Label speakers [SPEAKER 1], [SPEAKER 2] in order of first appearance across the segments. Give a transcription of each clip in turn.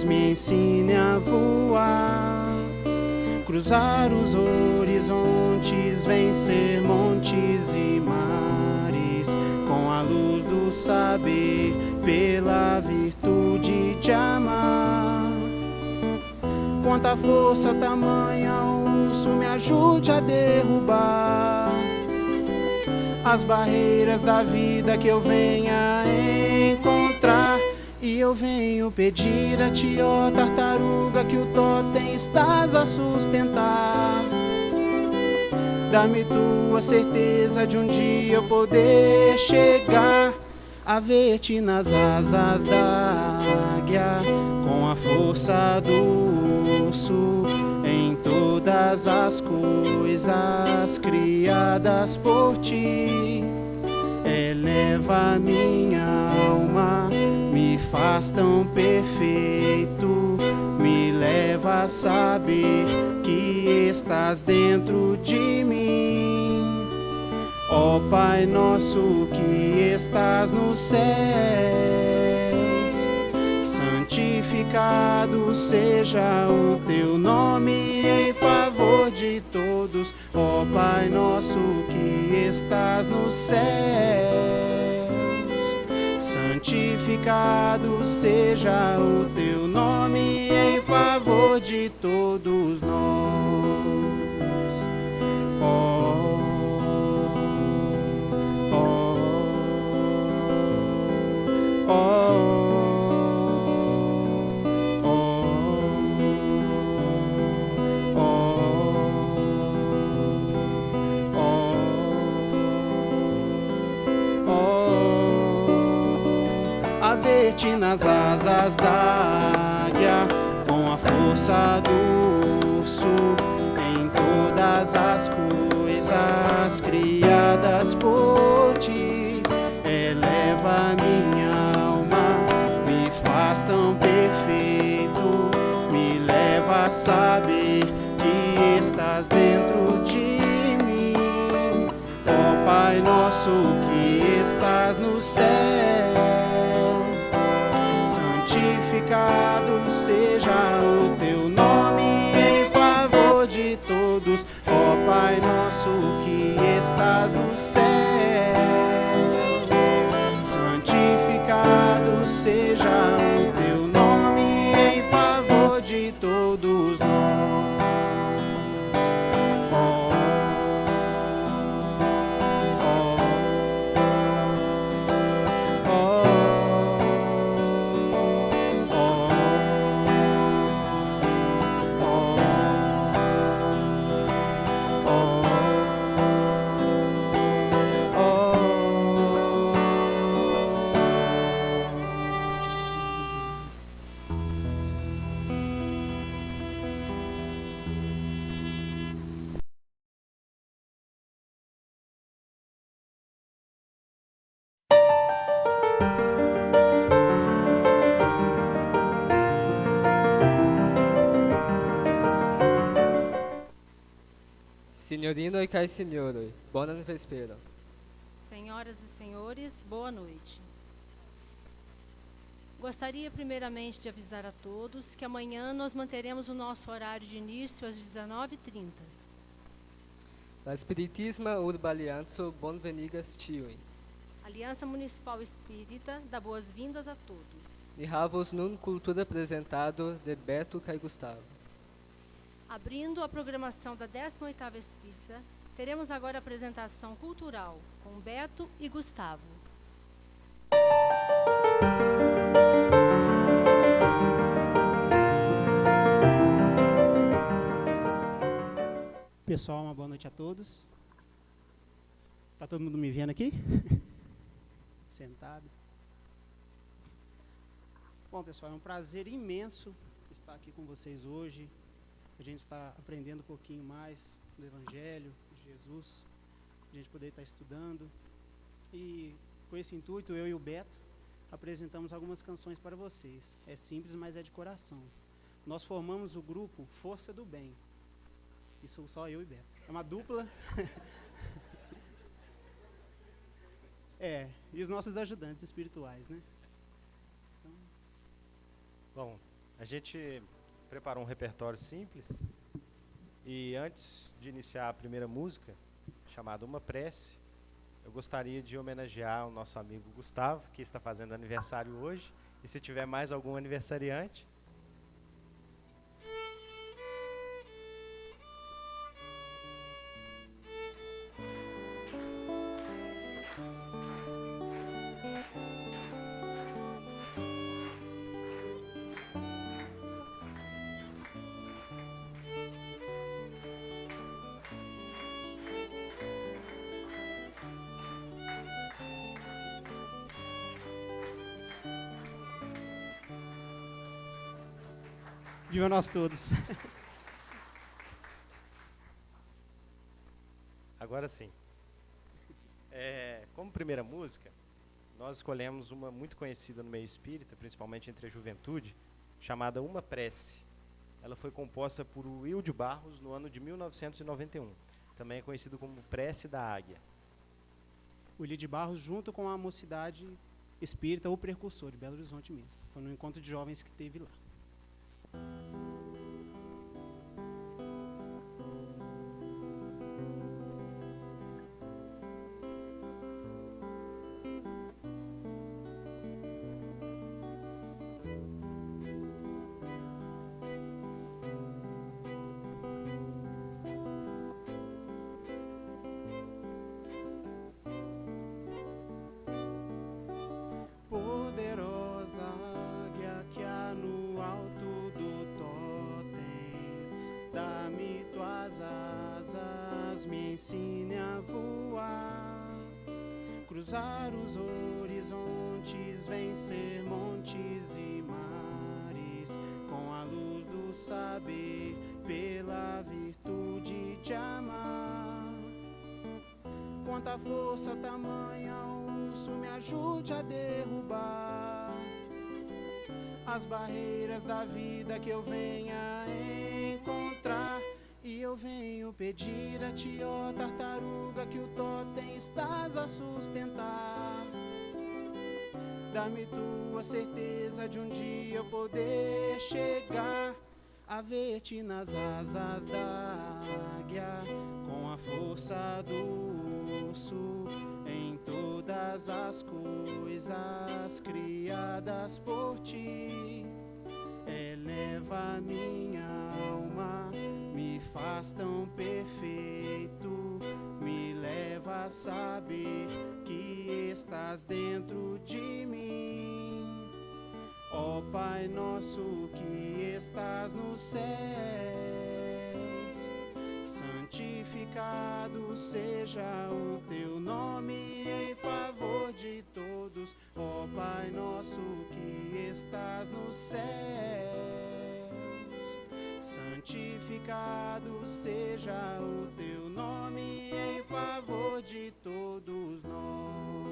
[SPEAKER 1] Deus me ensine a voar, cruzar os horizontes, vencer montes e mares, com a luz do saber, pela virtude de amar. Quanta força tamanha o urso me ajude a derrubar as barreiras da vida que eu venha encontrar. E eu venho pedir a ti, ó tartaruga, que o totem estás a sustentar. Dá-me tua certeza de um dia eu poder chegar a ver-te nas asas da águia, com a força do urso, em todas as coisas criadas por ti. Eleva minha alma, me faz tão perfeito, me leva a saber que estás dentro de mim. Ó Pai nosso que estás nos céus, santificado seja o teu nome em favor de todos. Ó Pai nosso que estás nos céus, santificado seja o teu nome em favor de todos nós. A ver-te nas asas da águia, com a força do urso, em todas as coisas criadas por ti. Eleva minha alma, me faz tão perfeito, me leva a saber que estás dentro de mim. Ó Pai nosso que estás no céu, santificado seja o teu nome em favor de todos. Ó Pai nosso que estás nos céus, santificado seja o teu nome em favor de todos nós.
[SPEAKER 2] Signorino e cai signori, buona vespera.
[SPEAKER 3] Senhoras e senhores, boa noite. Gostaria primeiramente de avisar a todos que amanhã nós manteremos o nosso horário de início às 19h30.
[SPEAKER 2] La Spiritisma Urbalianzo bonvenigas tiuin.
[SPEAKER 3] Aliança Municipal Espírita dá boas-vindas a todos.
[SPEAKER 2] Ni havos nun cultura apresentado de Beto Cai Gustavo.
[SPEAKER 3] Abrindo a programação da 18ª Espírita, teremos agora a apresentação cultural com Beto e Gustavo.
[SPEAKER 1] Pessoal, uma boa noite a todos. Tá todo mundo me vendo aqui? Sentado. Bom, pessoal, é um prazer imenso estar aqui com vocês hoje. A gente está aprendendo um pouquinho mais do Evangelho, de Jesus, a gente poder estar estudando. E com esse intuito, eu e o Beto apresentamos algumas canções para vocês. É simples, mas é de coração. Nós formamos o grupo Força do Bem. Isso só eu e Beto. É uma dupla. E os nossos ajudantes espirituais, né? Então...
[SPEAKER 4] Bom, A gente preparou um repertório simples e antes de iniciar a primeira música, chamada Uma Prece, eu gostaria de homenagear o nosso amigo Gustavo, que está fazendo aniversário hoje, e se tiver mais algum aniversariante.
[SPEAKER 1] Viva nós todos.
[SPEAKER 4] Agora sim. Como primeira música, nós escolhemos uma muito conhecida no meio espírita, principalmente entre a juventude, chamada Uma Prece. Ela foi composta por Will de Barros no ano de 1991. Também é conhecido como Prece da Águia.
[SPEAKER 1] O Willi de Barros, junto com a Mocidade Espírita, o precursor de Belo Horizonte mesmo. Foi no encontro de jovens que teve lá. Poderosa águia que há no alto do totem, dá-me tuas asas, me ensine a voar, cruzar os horizontes, vencer montes e mares, com a luz do saber, pela virtude de amar. Quanta força tamanha urso, me ajude a derrubar as barreiras da vida que eu venha encontrar. E eu venho pedir a ti, ó tartaruga, que o totem estás a sustentar. Dá-me tua certeza de um dia eu poder chegar a ver-te nas asas da águia, com a força do urso, em todas as coisas criadas por ti. Eleva minha alma, me faz tão perfeito, me leva a saber que estás dentro de mim. Ó Pai nosso que estás nos céus, santificado seja o teu nome em favor de todos. Ó Pai nosso que estás nos céus, santificado seja o teu nome em favor de todos nós.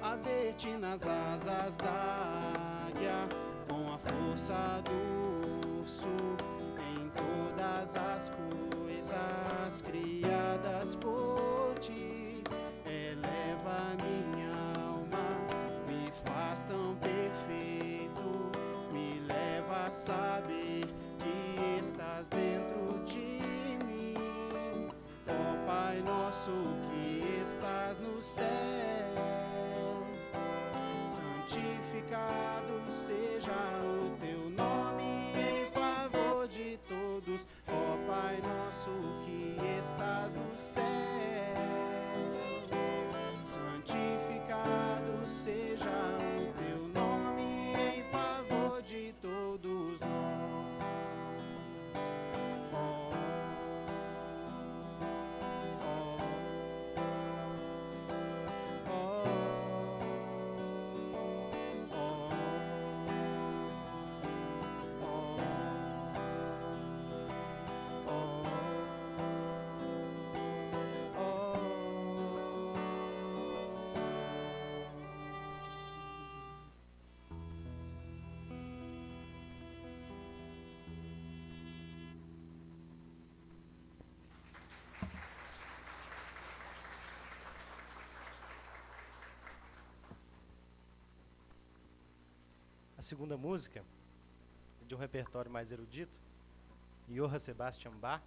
[SPEAKER 1] A ver-te nas asas da águia, com a força do urso, em todas as coisas criadas por ti. Eleva minha alma, me faz tão perfeito, me leva a saber que estás dentro de mim. Ó Pai nosso que estás no céu, santificado seja o teu nome em favor de todos. Ó Pai nosso que estás nos céus, santificado seja o teu nome em favor de todos nós.
[SPEAKER 4] A segunda música, de um repertório mais erudito, Johann Sebastian Bach,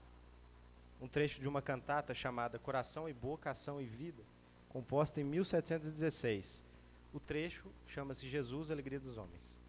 [SPEAKER 4] um trecho de uma cantata chamada Coração e Boca, Ação e Vida, composta em 1716. O trecho chama-se Jesus, Alegria dos Homens.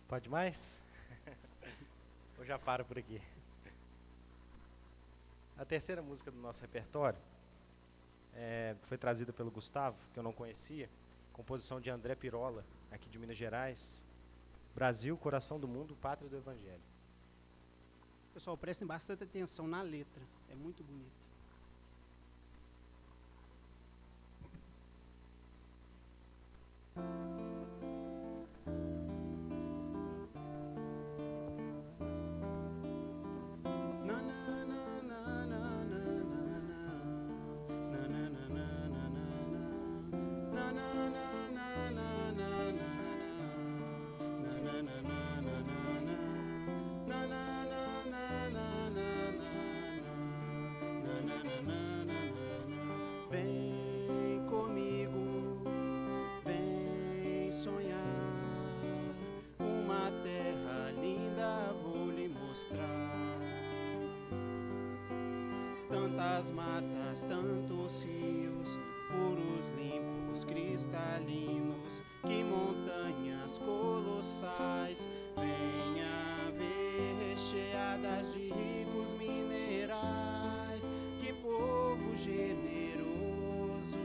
[SPEAKER 4] Pode mais? Ou já paro por aqui? A terceira música do nosso repertório foi trazida pelo Gustavo, que eu não conhecia, composição de André Pirola, aqui de Minas Gerais. Brasil, coração do mundo, pátria do Evangelho.
[SPEAKER 1] Pessoal, prestem bastante atenção na letra, é muito bonita. Vem comigo, vem sonhar, uma terra linda vou lhe mostrar. Tantas matas, tantos rios, puros, limpos, cristalinos, que montanhas colossais, venha ver, recheadas de ricos minerais, que povo generoso,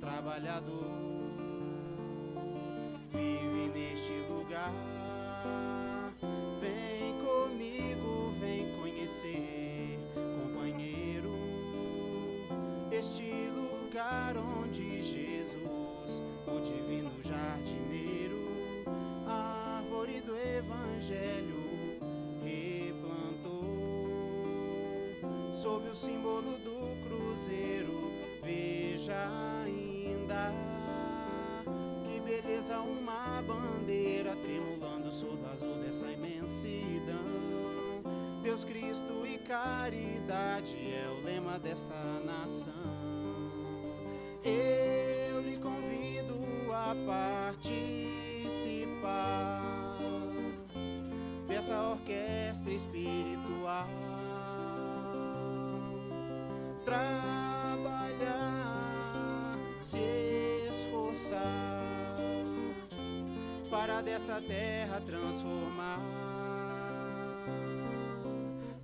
[SPEAKER 1] trabalhador, vive neste lugar. Vem comigo, vem conhecer, companheiro, este lugar onde Jesus, o divino jardineiro, árvore do Evangelho, replantou, sob o símbolo do cruzeiro. Veja ainda que beleza, uma bandeira tremulando sob o azul dessa imensidão. Deus, Cristo e caridade é o lema desta nação. Eu lhe convido a participar dessa orquestra espiritual. trabalhar, se esforçar para dessa terra transformar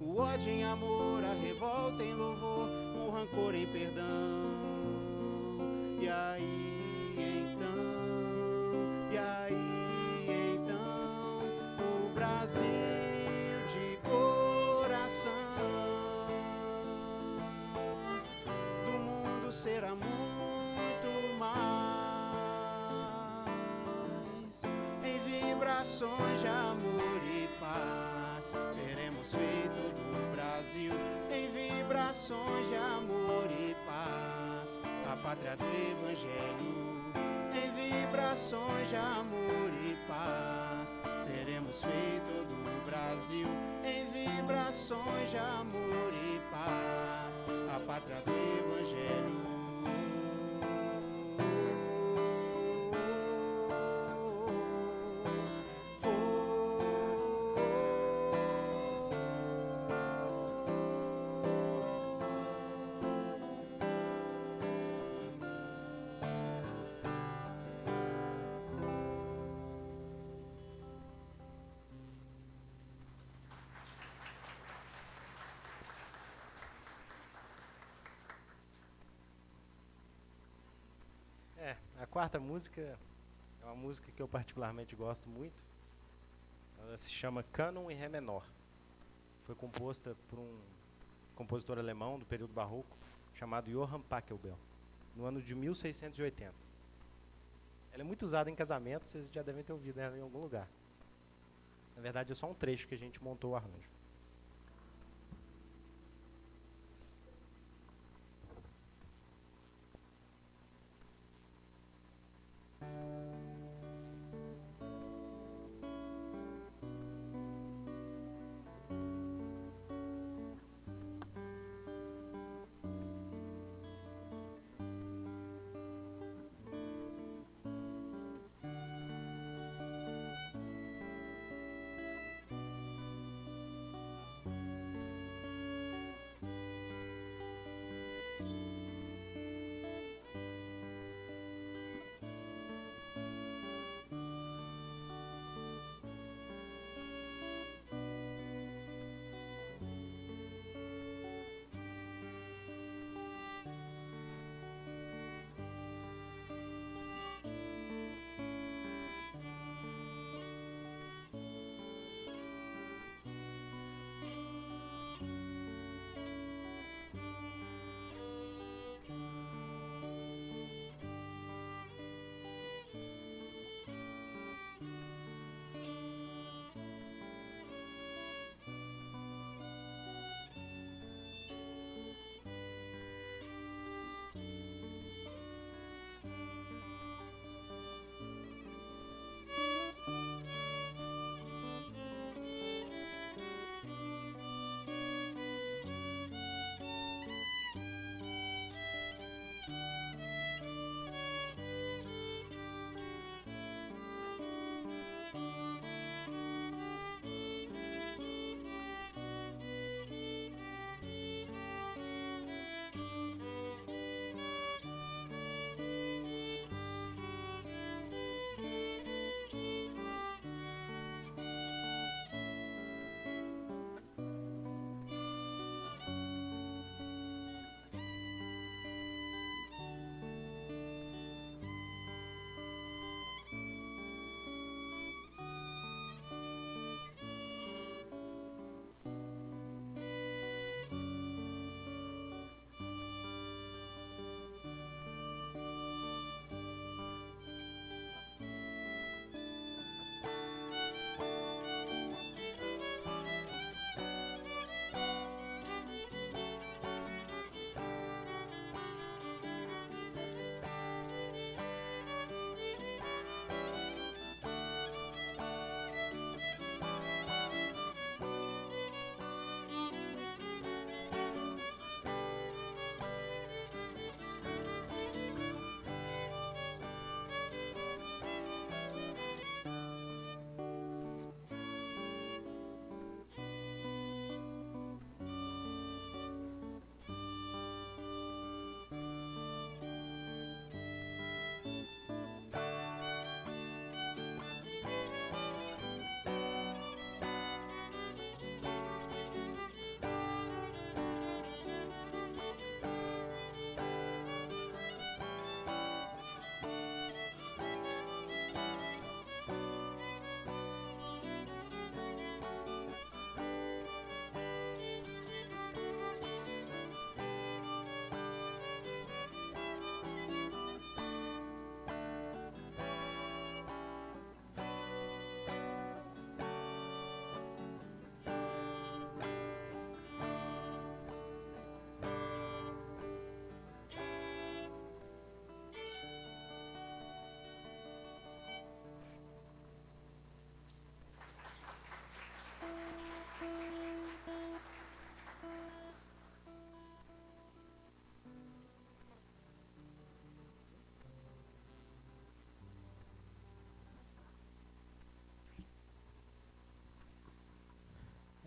[SPEAKER 1] o ódio em amor, a revolta em louvor, o rancor em perdão. E aí então, o Brasil de coração do mundo será muito mais. Em vibrações de amor e paz, teremos feito do Brasil, em vibrações de amor e paz, a pátria do Evangelho. Em vibrações de amor e paz, teremos feito do Brasil, em vibrações de amor e paz, a pátria do Evangelho.
[SPEAKER 4] A quarta música é uma música que eu particularmente gosto muito. Ela se chama Cânon em Ré menor. Foi composta por um compositor alemão do período barroco chamado Johann Pachelbel, no ano de 1680. Ela é muito usada em casamentos, vocês já devem ter ouvido ela em algum lugar. Na verdade, é só um trecho que a gente montou o arranjo.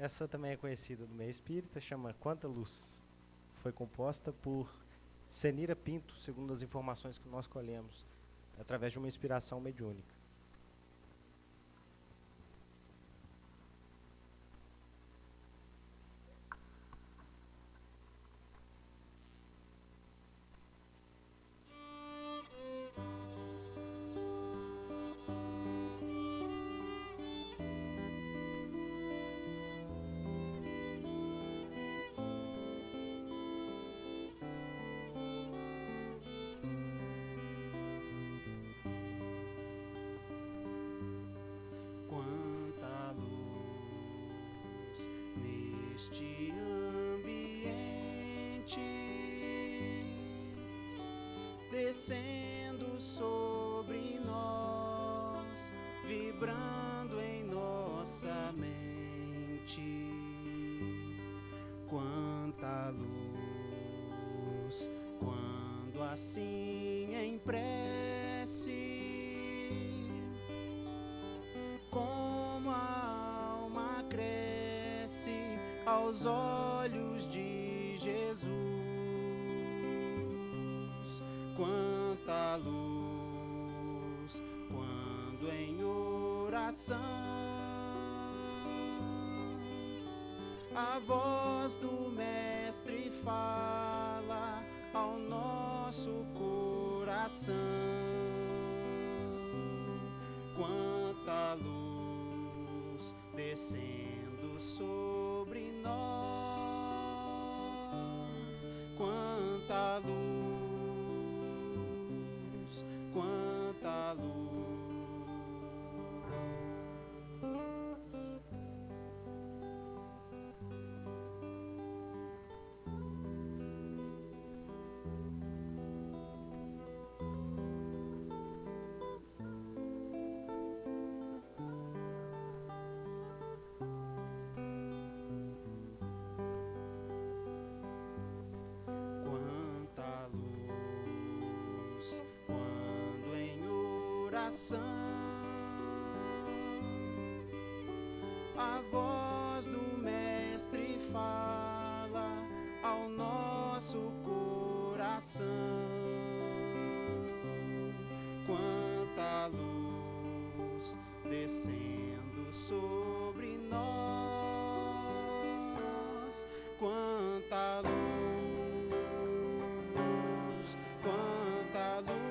[SPEAKER 4] Essa também é conhecida do meio espírita, chama Quanta Luz. Foi composta por Senira Pinto, segundo as informações que nós colhemos, através de uma inspiração mediúnica.
[SPEAKER 1] Neste ambiente, descendo sobre nós, vibrando em nossa mente. Quanta luz, quando assim em prece, como a alma cresce aos olhos de Jesus. Quanta luz, quando em oração a voz do Mestre fala ao nosso coração. Quanta luz descendo sobre nós, quanta luz, quanta luz. Quanta luz, quando em oração a voz do Mestre fala ao nosso coração. Quanta luz descendo sobre nós, quanta luz, quanta luz.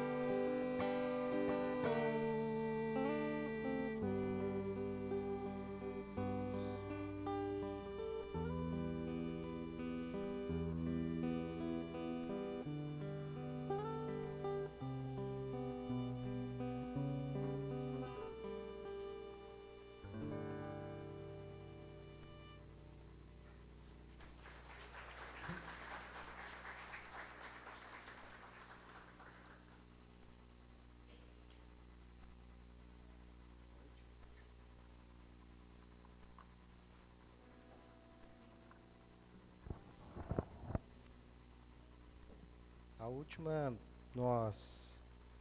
[SPEAKER 4] A última nós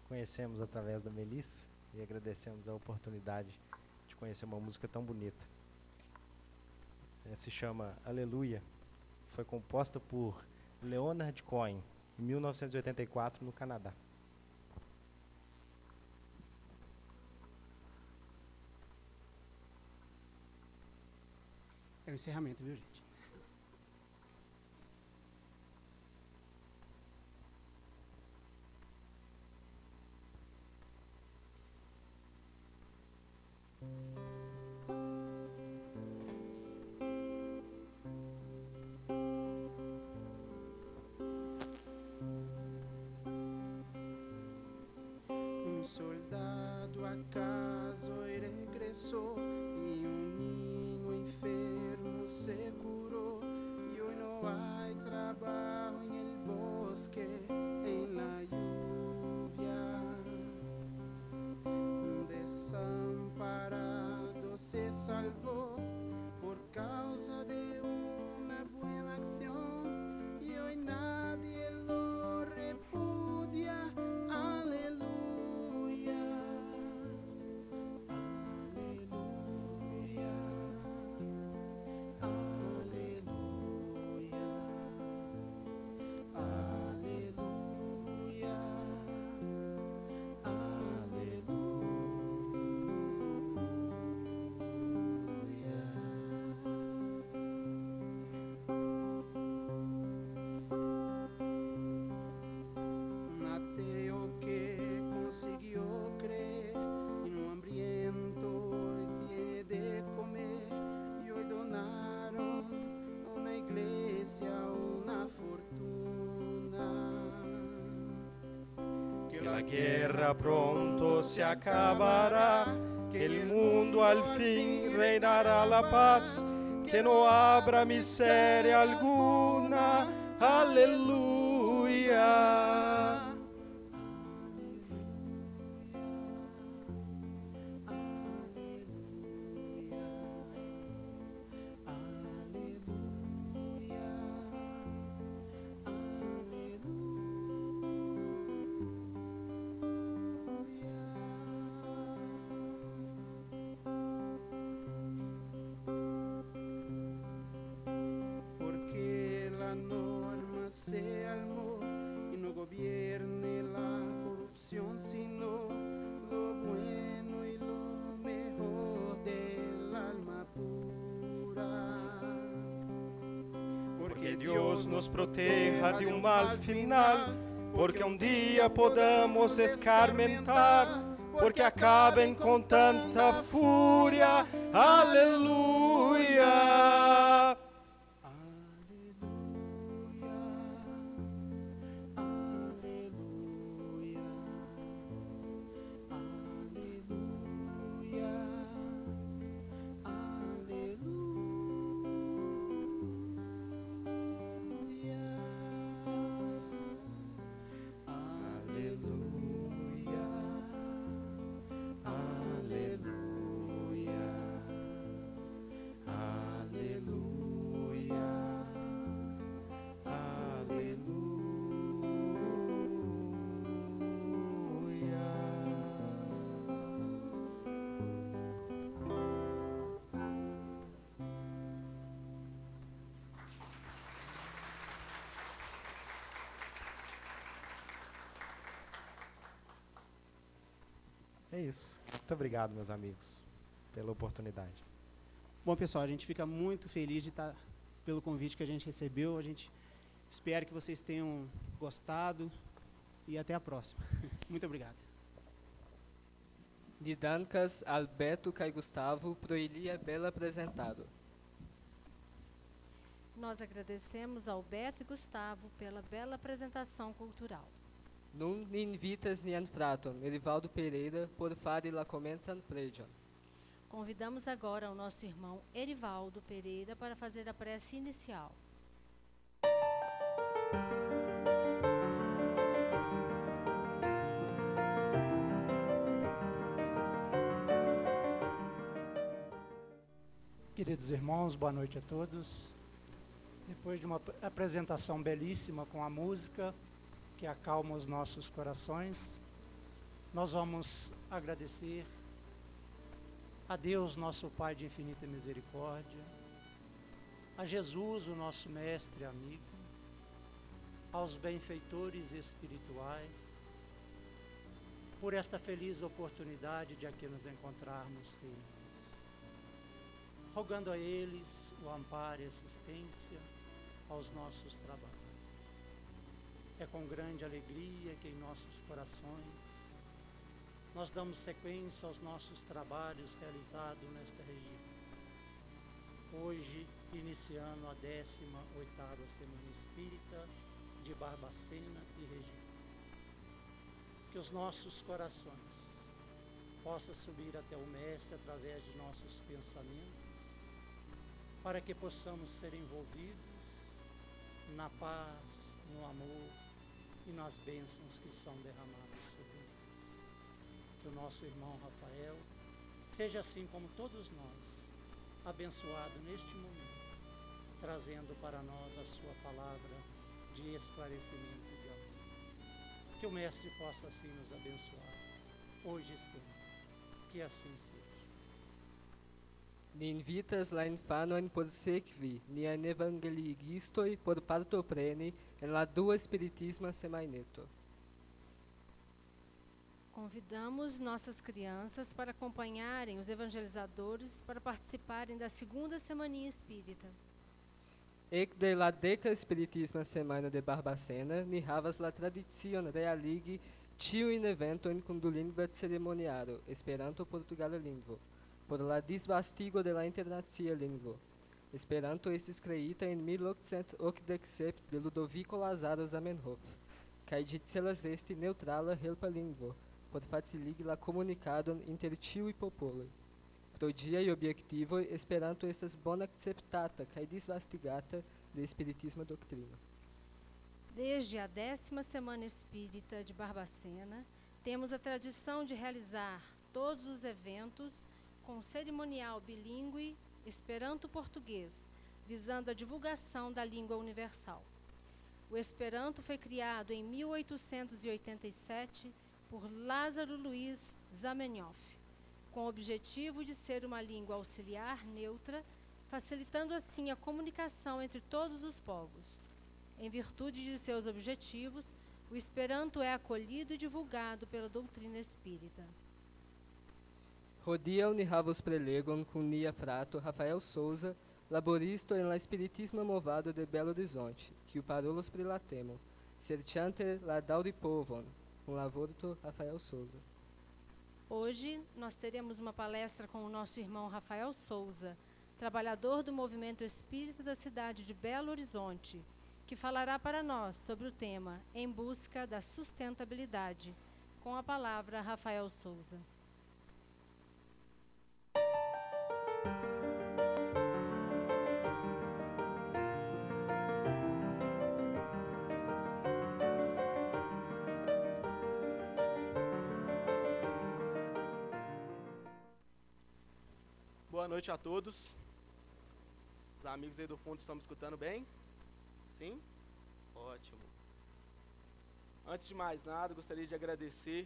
[SPEAKER 4] conhecemos através da Melissa e agradecemos a oportunidade de conhecer uma música tão bonita. Se chama Aleluia. Foi composta por Leonard Cohen em 1984 no Canadá.
[SPEAKER 1] É o encerramento, viu, gente? Um soldado acaso regressó y un niño enfermo se curó, y hoy no hay trabajo en el bosque, en la lluvia. Desamparado se salvó por causa de una buena acción, y hoy nadie lo repudia. Aleluya. Aleluya,
[SPEAKER 4] la guerra pronto se acabará, que el mundo al fin reinará la paz, que no habrá miseria alguna. Aleluya.
[SPEAKER 1] Porque la norma se armó y no gobierne la corrupción, sino lo bueno y lo mejor del alma pura.
[SPEAKER 4] Porque Dios nos proteja de un mal final, porque un día podamos escarmentar, porque acaben con tanta furia. Aleluya. É isso. Muito obrigado, meus amigos, pela oportunidade.
[SPEAKER 1] Bom, pessoal, a gente fica muito feliz de estar pelo convite que a gente recebeu. A gente espera que vocês tenham gostado e até a próxima. Muito obrigado.
[SPEAKER 2] Ni dankas al Beto kaj Gustavo pro ilia bela apresentado.
[SPEAKER 3] Nós agradecemos ao Beto e Gustavo pela bela apresentação cultural.
[SPEAKER 2] Nun ni invitas nian fraton, Erivaldo Pereira, por fari la komencan preĝon.
[SPEAKER 3] Convidamos agora o nosso irmão Erivaldo Pereira para fazer a prece inicial.
[SPEAKER 5] Queridos irmãos, boa noite a todos. Depois de uma apresentação belíssima com a música que acalma os nossos corações, nós vamos agradecer a Deus, nosso Pai de infinita misericórdia, a Jesus, o nosso mestre e amigo, aos benfeitores espirituais, por esta feliz oportunidade de aqui nos encontrarmos reunidos, rogando a eles o amparo e assistência aos nossos trabalhos. É com grande alegria que em nossos corações nós damos sequência aos nossos trabalhos realizados nesta região. Hoje, iniciando a 18ª Semana Espírita de Barbacena e região. Que os nossos corações possam subir até o Mestre através de nossos pensamentos, para que possamos ser envolvidos na paz, no amor e nas bênçãos que são derramadas sobre nós. Que o nosso irmão Rafael seja, assim como todos nós, abençoado neste momento, trazendo para nós a sua palavra de esclarecimento e de amor. Que o Mestre possa assim nos abençoar, hoje e sempre. Que assim seja.
[SPEAKER 2] Ni invitas la infanojn por sekvi niajn evangeligistoj por partopreni en la dua spiritisma semajneto.
[SPEAKER 3] Convidamos nossas crianças para acompanharem os evangelizadores para participarem da segunda Semaninha Espírita.
[SPEAKER 2] Ekde la deka spiritisma semajno de Barbacena ni havas la tradicion realigi ĉiujn eventojn kun dulingva ceremoniaro, Esperanto-portugala lingvo, por la disvastigo de la internacia lingvo. Esperanto estis kreita en 1887 de Ludovico Lazaro Zamenhof, kaj ĝi celas esti neŭtrala helpa lingvo por faciligi la komunikadon inter ĉiuj popoloj. Pro ĝiaj objektivoj Esperanto estas bonakceptata kaj disvastigata de espiritisma doktrino.
[SPEAKER 3] Desde a 10ª Semana Espírita de Barbacena, temos a tradição de realizar todos os eventos com cerimonial bilíngue Esperanto-português, visando a divulgação da língua universal. O Esperanto foi criado em 1887 por Lázaro Luiz Zamenhof, com o objetivo de ser uma língua auxiliar neutra, facilitando assim a comunicação entre todos os povos. Em virtude de seus objetivos, o Esperanto é acolhido e divulgado pela doutrina espírita.
[SPEAKER 2] Hodiaŭ ni havos prelegon kun nia frato Rafael Souza, laboristo en la spiritisma movado de Belo Horizonte, kiu parolos pri la temo, serĉante la daŭripovon, com la vorto Rafael Souza.
[SPEAKER 3] Hoje, nós teremos uma palestra com o nosso irmão Rafael Souza, trabalhador do movimento espírita da cidade de Belo Horizonte, que falará para nós sobre o tema Em Busca da Sustentabilidade. Com a palavra, Rafael Souza.
[SPEAKER 6] Boa noite a todos. Os amigos aí do fundo estão me escutando bem? Sim? Ótimo. Antes de mais nada, gostaria de agradecer.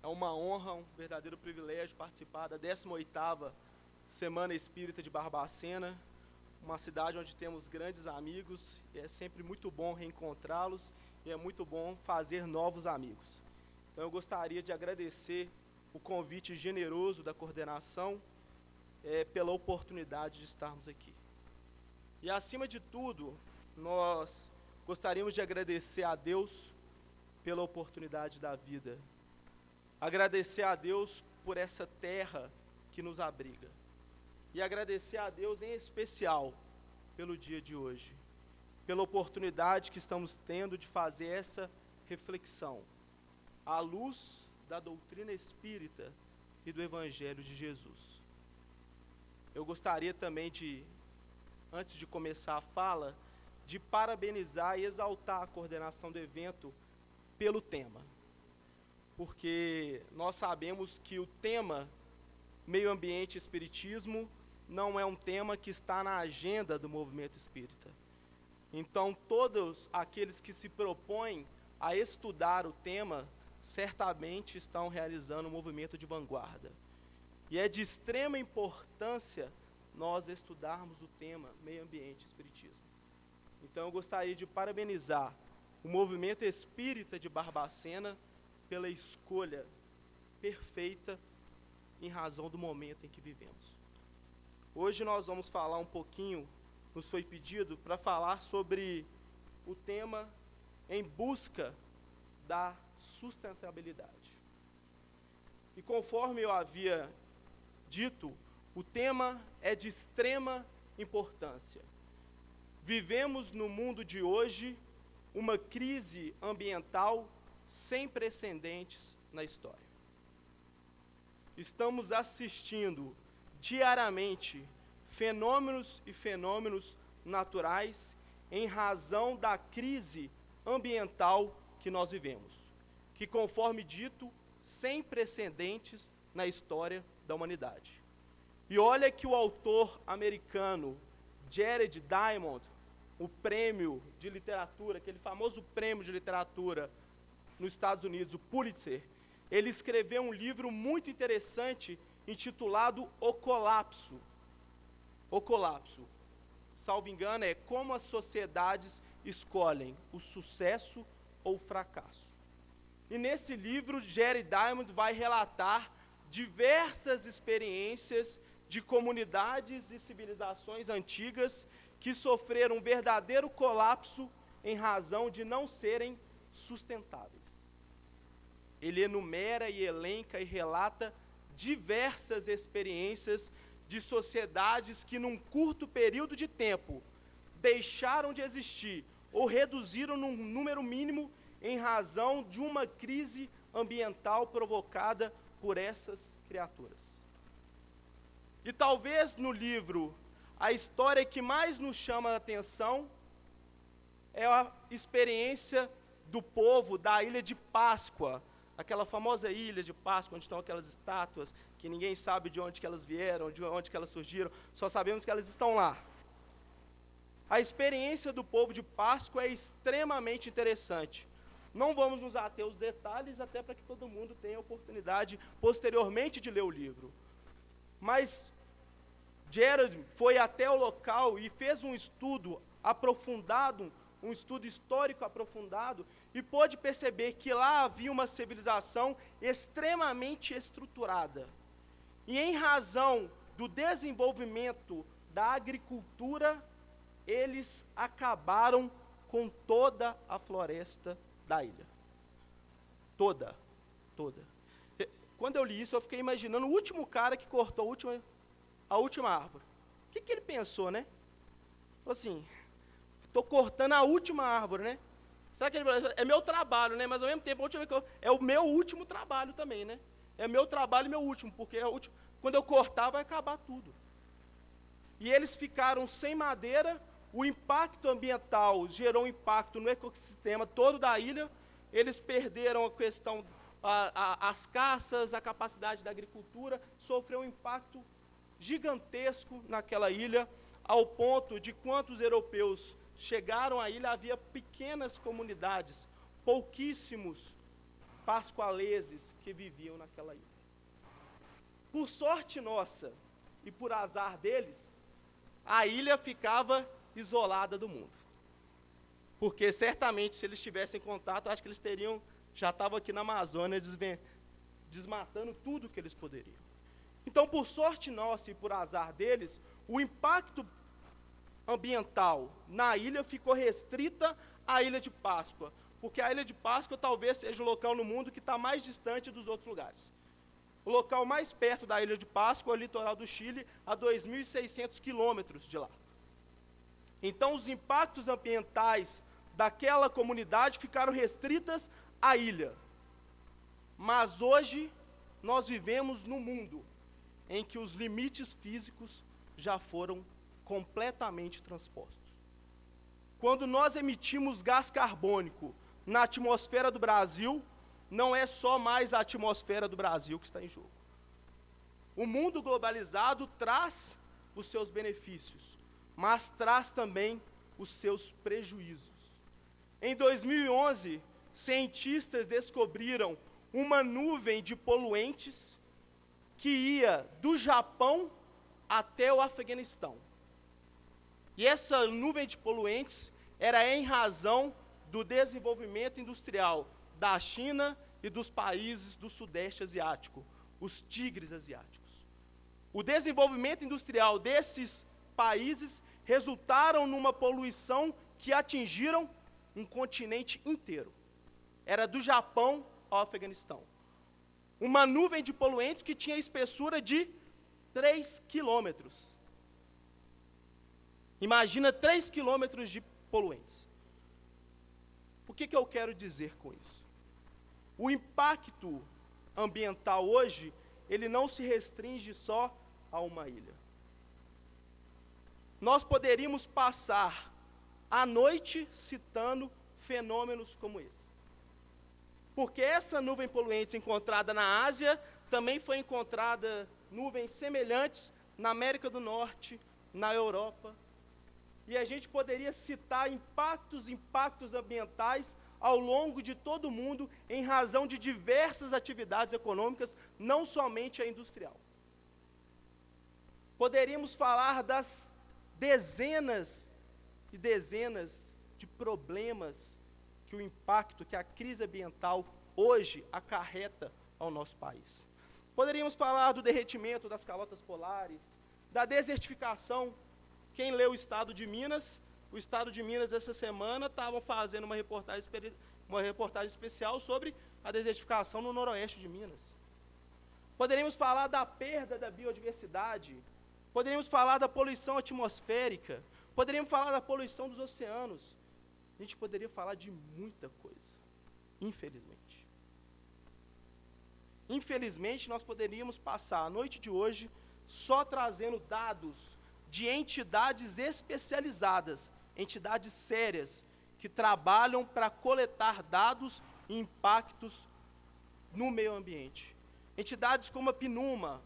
[SPEAKER 6] É uma honra, um verdadeiro privilégio participar da 18ª Semana Espírita de Barbacena, uma cidade onde temos grandes amigos, e é sempre muito bom reencontrá-los e é muito bom fazer novos amigos. Então eu gostaria de agradecer o convite generoso da coordenação pela oportunidade de estarmos aqui. E acima de tudo, nós gostaríamos de agradecer a Deus pela oportunidade da vida. Agradecer a Deus por essa terra que nos abriga. E agradecer a Deus em especial pelo dia de hoje, pela oportunidade que estamos tendo de fazer essa reflexão à luz da doutrina espírita e do Evangelho de Jesus. Eu gostaria também de, antes de começar a fala, de parabenizar e exaltar a coordenação do evento pelo tema. Porque nós sabemos que o tema meio ambiente e espiritismo não é um tema que está na agenda do movimento espírita. Então, todos aqueles que se propõem a estudar o tema, certamente estão realizando um movimento de vanguarda. E é de extrema importância nós estudarmos o tema meio ambiente e espiritismo. Então, eu gostaria de parabenizar o movimento espírita de Barbacena pela escolha perfeita em razão do momento em que vivemos. Hoje nós vamos falar um pouquinho, nos foi pedido para falar sobre o tema Em Busca da Sustentabilidade. E conforme eu havia dito, o tema é de extrema importância. Vivemos no mundo de hoje uma crise ambiental sem precedentes na história. Estamos assistindo diariamente fenômenos e fenômenos naturais em razão da crise ambiental que nós vivemos, que, conforme dito, sem precedentes na história da humanidade. E olha que o autor americano Jared Diamond, o prêmio de literatura, aquele famoso prêmio de literatura nos Estados Unidos, o Pulitzer, ele escreveu um livro muito interessante intitulado O Colapso. O Colapso, salvo engano, é como as sociedades escolhem o sucesso ou o fracasso. E nesse livro, Jared Diamond vai relatar diversas experiências de comunidades e civilizações antigas que sofreram um verdadeiro colapso em razão de não serem sustentáveis. Ele enumera e elenca e relata diversas experiências de sociedades que, num curto período de tempo, deixaram de existir ou reduziram num número mínimo em razão de uma crise ambiental provocada por essas criaturas. E talvez no livro a história que mais nos chama a atenção é a experiência do povo da Ilha de Páscoa, aquela famosa Ilha de Páscoa, onde estão aquelas estátuas que ninguém sabe de onde que elas vieram, de onde que elas surgiram, só sabemos que elas estão lá. A experiência do povo de Páscoa é extremamente interessante. Não vamos nos ater aos detalhes, até para que todo mundo tenha a oportunidade, posteriormente, de ler o livro. Mas Gerald foi até o local e fez um estudo aprofundado, um estudo histórico aprofundado, e pôde perceber que lá havia uma civilização extremamente estruturada. E em razão do desenvolvimento da agricultura, eles acabaram com toda a floresta da ilha. Toda. Quando eu li isso, eu fiquei imaginando o último cara que cortou a última árvore. O que ele pensou, né? Falou assim, estou cortando a última árvore, né? Será que ele falou, é meu trabalho, né? Mas ao mesmo tempo, é o meu último trabalho também, né? É meu trabalho e meu último, porque quando eu cortar vai acabar tudo. E eles ficaram sem madeira, o impacto ambiental gerou um impacto no ecossistema todo da ilha, eles perderam a questão, as caças, a capacidade da agricultura, sofreu um impacto gigantesco naquela ilha, ao ponto de quantos europeus chegaram à ilha, havia pequenas comunidades, pouquíssimos pascoaleses que viviam naquela ilha. Por sorte nossa e por azar deles, a ilha ficava isolada do mundo. Porque certamente, se eles tivessem contato, acho que eles já estavam aqui na Amazônia desmatando tudo que eles poderiam. Então, por sorte nossa e por azar deles, o impacto ambiental na ilha ficou restrita à Ilha de Páscoa, porque a Ilha de Páscoa talvez seja o local no mundo que está mais distante dos outros lugares. O local mais perto da Ilha de Páscoa é o litoral do Chile, a 2.600 quilômetros de lá. Então, os impactos ambientais daquela comunidade ficaram restritas à ilha. Mas hoje, nós vivemos num mundo em que os limites físicos já foram completamente transpostos. Quando nós emitimos gás carbônico na atmosfera do Brasil, não é só mais a atmosfera do Brasil que está em jogo. O mundo globalizado traz os seus benefícios, mas traz também os seus prejuízos. Em 2011, cientistas descobriram uma nuvem de poluentes que ia do Japão até o Afeganistão. E essa nuvem de poluentes era em razão do desenvolvimento industrial da China e dos países do Sudeste Asiático, os tigres asiáticos. O desenvolvimento industrial desses países resultaram numa poluição que atingiram um continente inteiro. Era do Japão ao Afeganistão. Uma nuvem de poluentes que tinha espessura de 3 quilômetros. Imagina 3 quilômetros de poluentes. O que eu quero dizer com isso? O impacto ambiental hoje, ele não se restringe só a uma ilha. Nós poderíamos passar a noite citando fenômenos como esse. Porque essa nuvem poluente encontrada na Ásia, também foi encontrada nuvens semelhantes na América do Norte, na Europa. E a gente poderia citar impactos ambientais ao longo de todo o mundo, em razão de diversas atividades econômicas, não somente a industrial. Poderíamos falar das dezenas e dezenas de problemas que o impacto, que a crise ambiental hoje acarreta ao nosso país. Poderíamos falar do derretimento das calotas polares, da desertificação. Quem leu o Estado de Minas essa semana estavam fazendo uma reportagem especial sobre a desertificação no noroeste de Minas. Poderíamos falar da perda da biodiversidade, poderíamos falar da poluição atmosférica, poderíamos falar da poluição dos oceanos. A gente poderia falar de muita coisa. Infelizmente. Infelizmente, nós poderíamos passar a noite de hoje só trazendo dados de entidades especializadas, entidades sérias, que trabalham para coletar dados e impactos no meio ambiente. Entidades como a PNUMA,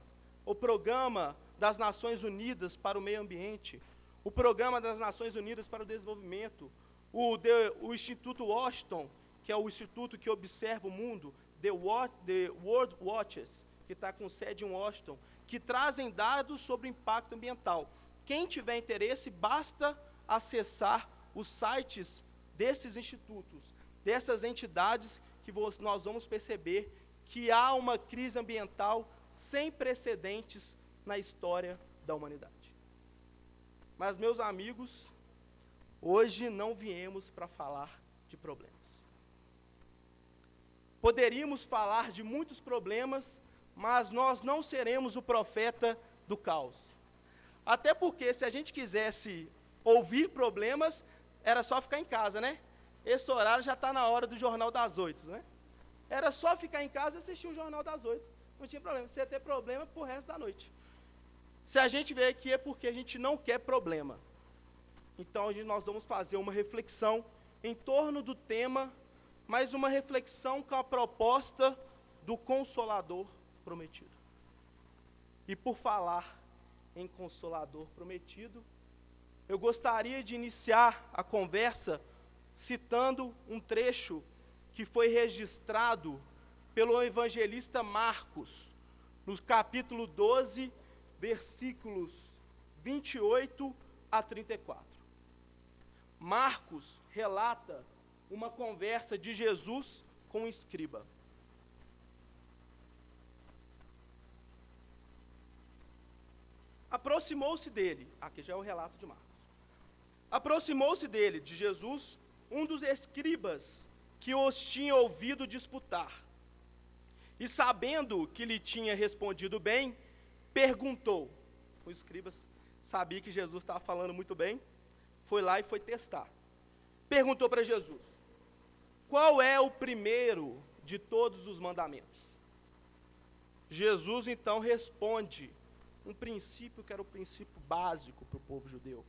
[SPEAKER 6] o Programa das Nações Unidas para o Meio Ambiente, o Programa das Nações Unidas para o Desenvolvimento, o Instituto Washington, que é o instituto que observa o mundo, The World Watches, que está com sede em Washington, que trazem dados sobre o impacto ambiental. Quem tiver interesse, basta acessar os sites desses institutos, dessas entidades, que nós vamos perceber que há uma crise ambiental sem precedentes na história da humanidade. Mas, meus amigos, hoje não viemos para falar de problemas. Poderíamos falar de muitos problemas, mas nós não seremos o profeta do caos. Até porque, se a gente quisesse ouvir problemas, era só ficar em casa, né? Esse horário já está na hora do Jornal das 8, né? Era só ficar em casa e assistir o Jornal das 8. Não tinha problema. Você ia ter problema pro resto da noite. Se a gente veio aqui é porque a gente não quer problema. Então, nós vamos fazer uma reflexão em torno do tema, mas uma reflexão com a proposta do Consolador prometido. E por falar em Consolador prometido, eu gostaria de iniciar a conversa citando um trecho que foi registrado pelo evangelista Marcos, no capítulo 12, versículos 28 a 34. Marcos relata uma conversa de Jesus com um escriba. Aproximou-se dele, aqui já é o relato de Marcos. Aproximou-se dele, de Jesus, um dos escribas que os tinha ouvido disputar. E sabendo que lhe tinha respondido bem, perguntou. O escriba sabia que Jesus estava falando muito bem, foi lá e foi testar. Perguntou para Jesus: qual é o primeiro de todos os mandamentos? Jesus então responde um princípio que era o princípio básico para o povo judeu,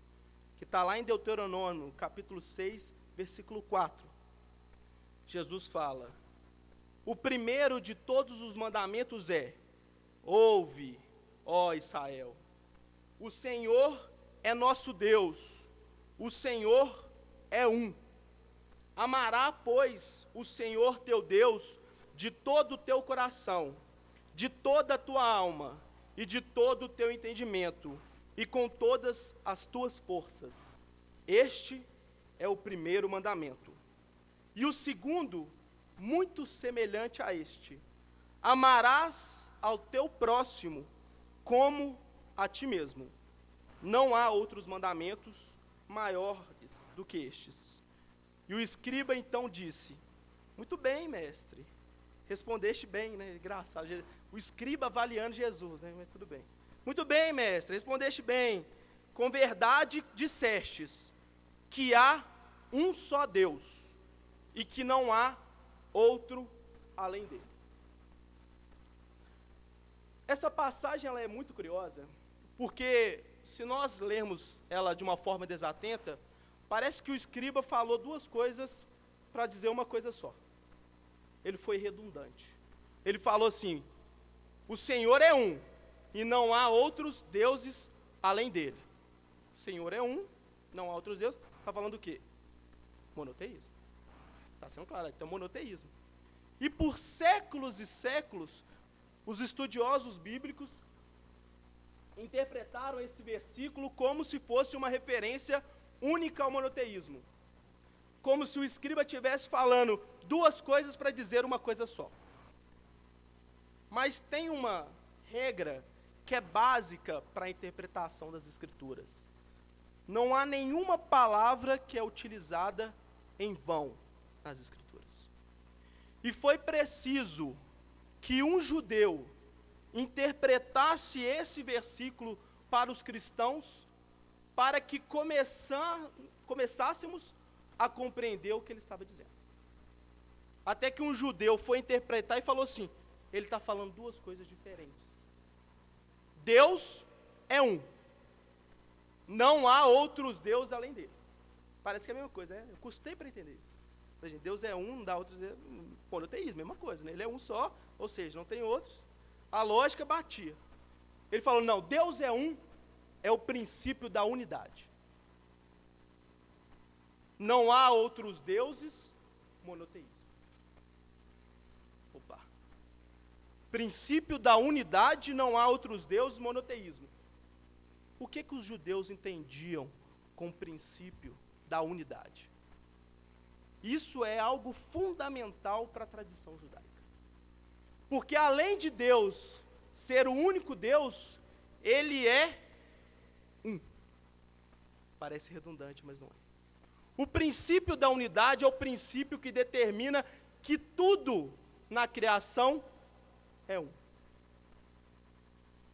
[SPEAKER 6] que está lá em Deuteronômio, capítulo 6, versículo 4. Jesus fala: o primeiro de todos os mandamentos é: ouve, ó Israel, o Senhor é nosso Deus, o Senhor é um. Amará, pois, o Senhor teu Deus de todo o teu coração, de toda a tua alma e de todo o teu entendimento, e com todas as tuas forças. Este é o primeiro mandamento. E o segundo, muito semelhante a este: amarás ao teu próximo como a ti mesmo. Não há outros mandamentos maiores do que estes. E o escriba então disse: muito bem, mestre, respondeste bem, né? Engraçado, o escriba avaliando Jesus, né? Mas tudo bem. Muito bem, mestre, respondeste bem. Com verdade dissestes que há um só Deus e que não há outro além dele. Essa passagem ela é muito curiosa, porque se nós lermos ela de uma forma desatenta, parece que o escriba falou duas coisas para dizer uma coisa só. Ele foi redundante. Ele falou assim: o Senhor é um, e não há outros deuses além dele. O Senhor é um, não há outros deuses. Está falando o quê? Monoteísmo. Está sendo claro, então monoteísmo. E por séculos e séculos, os estudiosos bíblicos interpretaram esse versículo como se fosse uma referência única ao monoteísmo. Como se o escriba estivesse falando duas coisas para dizer uma coisa só. Mas tem uma regra que é básica para a interpretação das Escrituras. Não há nenhuma palavra que é utilizada em vão nas Escrituras. E foi preciso que um judeu interpretasse esse versículo para os cristãos, para que começássemos a compreender o que ele estava dizendo. Até que um judeu foi interpretar e falou assim, ele está falando duas coisas diferentes. Deus é um. Não há outros deuses além dele. Parece que é a mesma coisa, né? Eu custei para entender isso. Gente, Deus é um, não dá outros deuses. Monoteísmo, mesma coisa, né? Ele é um só, ou seja, não tem outros. A lógica batia. Ele falou, não, Deus é um, é o princípio da unidade. Não há outros deuses, monoteísmo. Opa. Princípio da unidade, não há outros deuses, monoteísmo. O que os judeus entendiam com o princípio da unidade? Isso é algo fundamental para a tradição judaica. Porque além de Deus ser o único Deus, ele é um. Parece redundante, mas não é. O princípio da unidade é o princípio que determina que tudo na criação é um.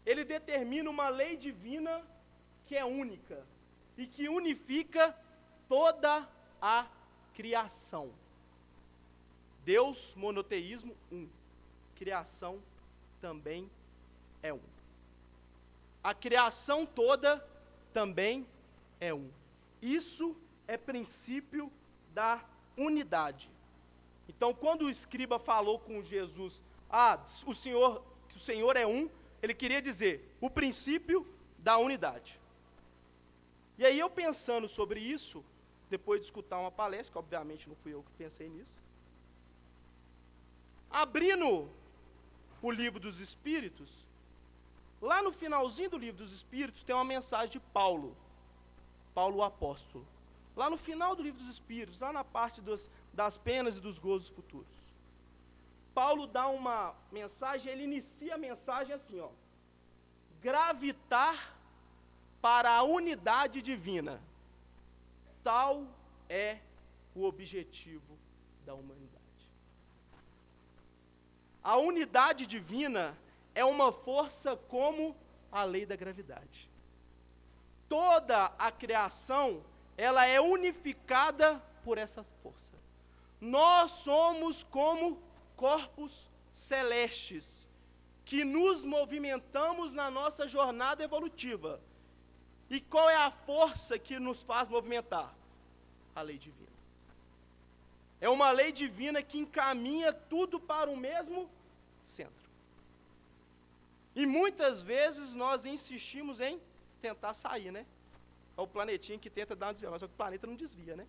[SPEAKER 6] Ele determina uma lei divina que é única e que unifica toda a criação. Deus, monoteísmo, um. Criação também é um. A criação toda também é um. Isso é princípio da unidade. Então, quando o escriba falou com Jesus, o Senhor é um, ele queria dizer o princípio da unidade. E aí eu pensando sobre isso, depois de escutar uma palestra, que obviamente não fui eu que pensei nisso, abrindo o livro dos Espíritos, lá no finalzinho do livro dos Espíritos tem uma mensagem de Paulo o apóstolo. Lá no final do livro dos Espíritos, lá na parte das penas e dos gozos futuros. Paulo dá uma mensagem, ele inicia a mensagem assim, ó. Gravitar para a unidade divina. Tal é o objetivo da humanidade. A unidade divina é uma força como a lei da gravidade. Toda a criação, ela é unificada por essa força. Nós somos como corpos celestes, que nos movimentamos na nossa jornada evolutiva. E qual é a força que nos faz movimentar? A lei divina. É uma lei divina que encaminha tudo para o mesmo centro. E muitas vezes nós insistimos em tentar sair, né? É o planetinha que tenta dar uma desviada, mas só que o planeta não desvia, né?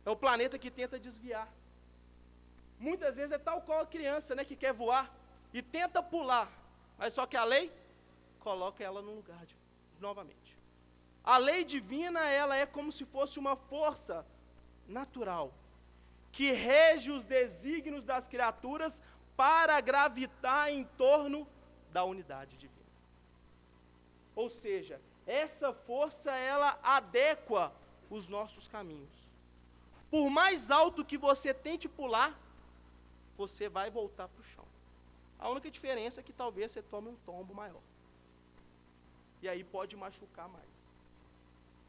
[SPEAKER 6] É o planeta que tenta desviar. Muitas vezes é tal qual a criança, né, que quer voar e tenta pular, mas só que a lei coloca ela no lugar novamente. A lei divina, ela é como se fosse uma força natural que rege os desígnios das criaturas para gravitar em torno da unidade divina. Ou seja, essa força, ela adequa os nossos caminhos. Por mais alto que você tente pular, você vai voltar para o chão. A única diferença é que talvez você tome um tombo maior. E aí pode machucar mais.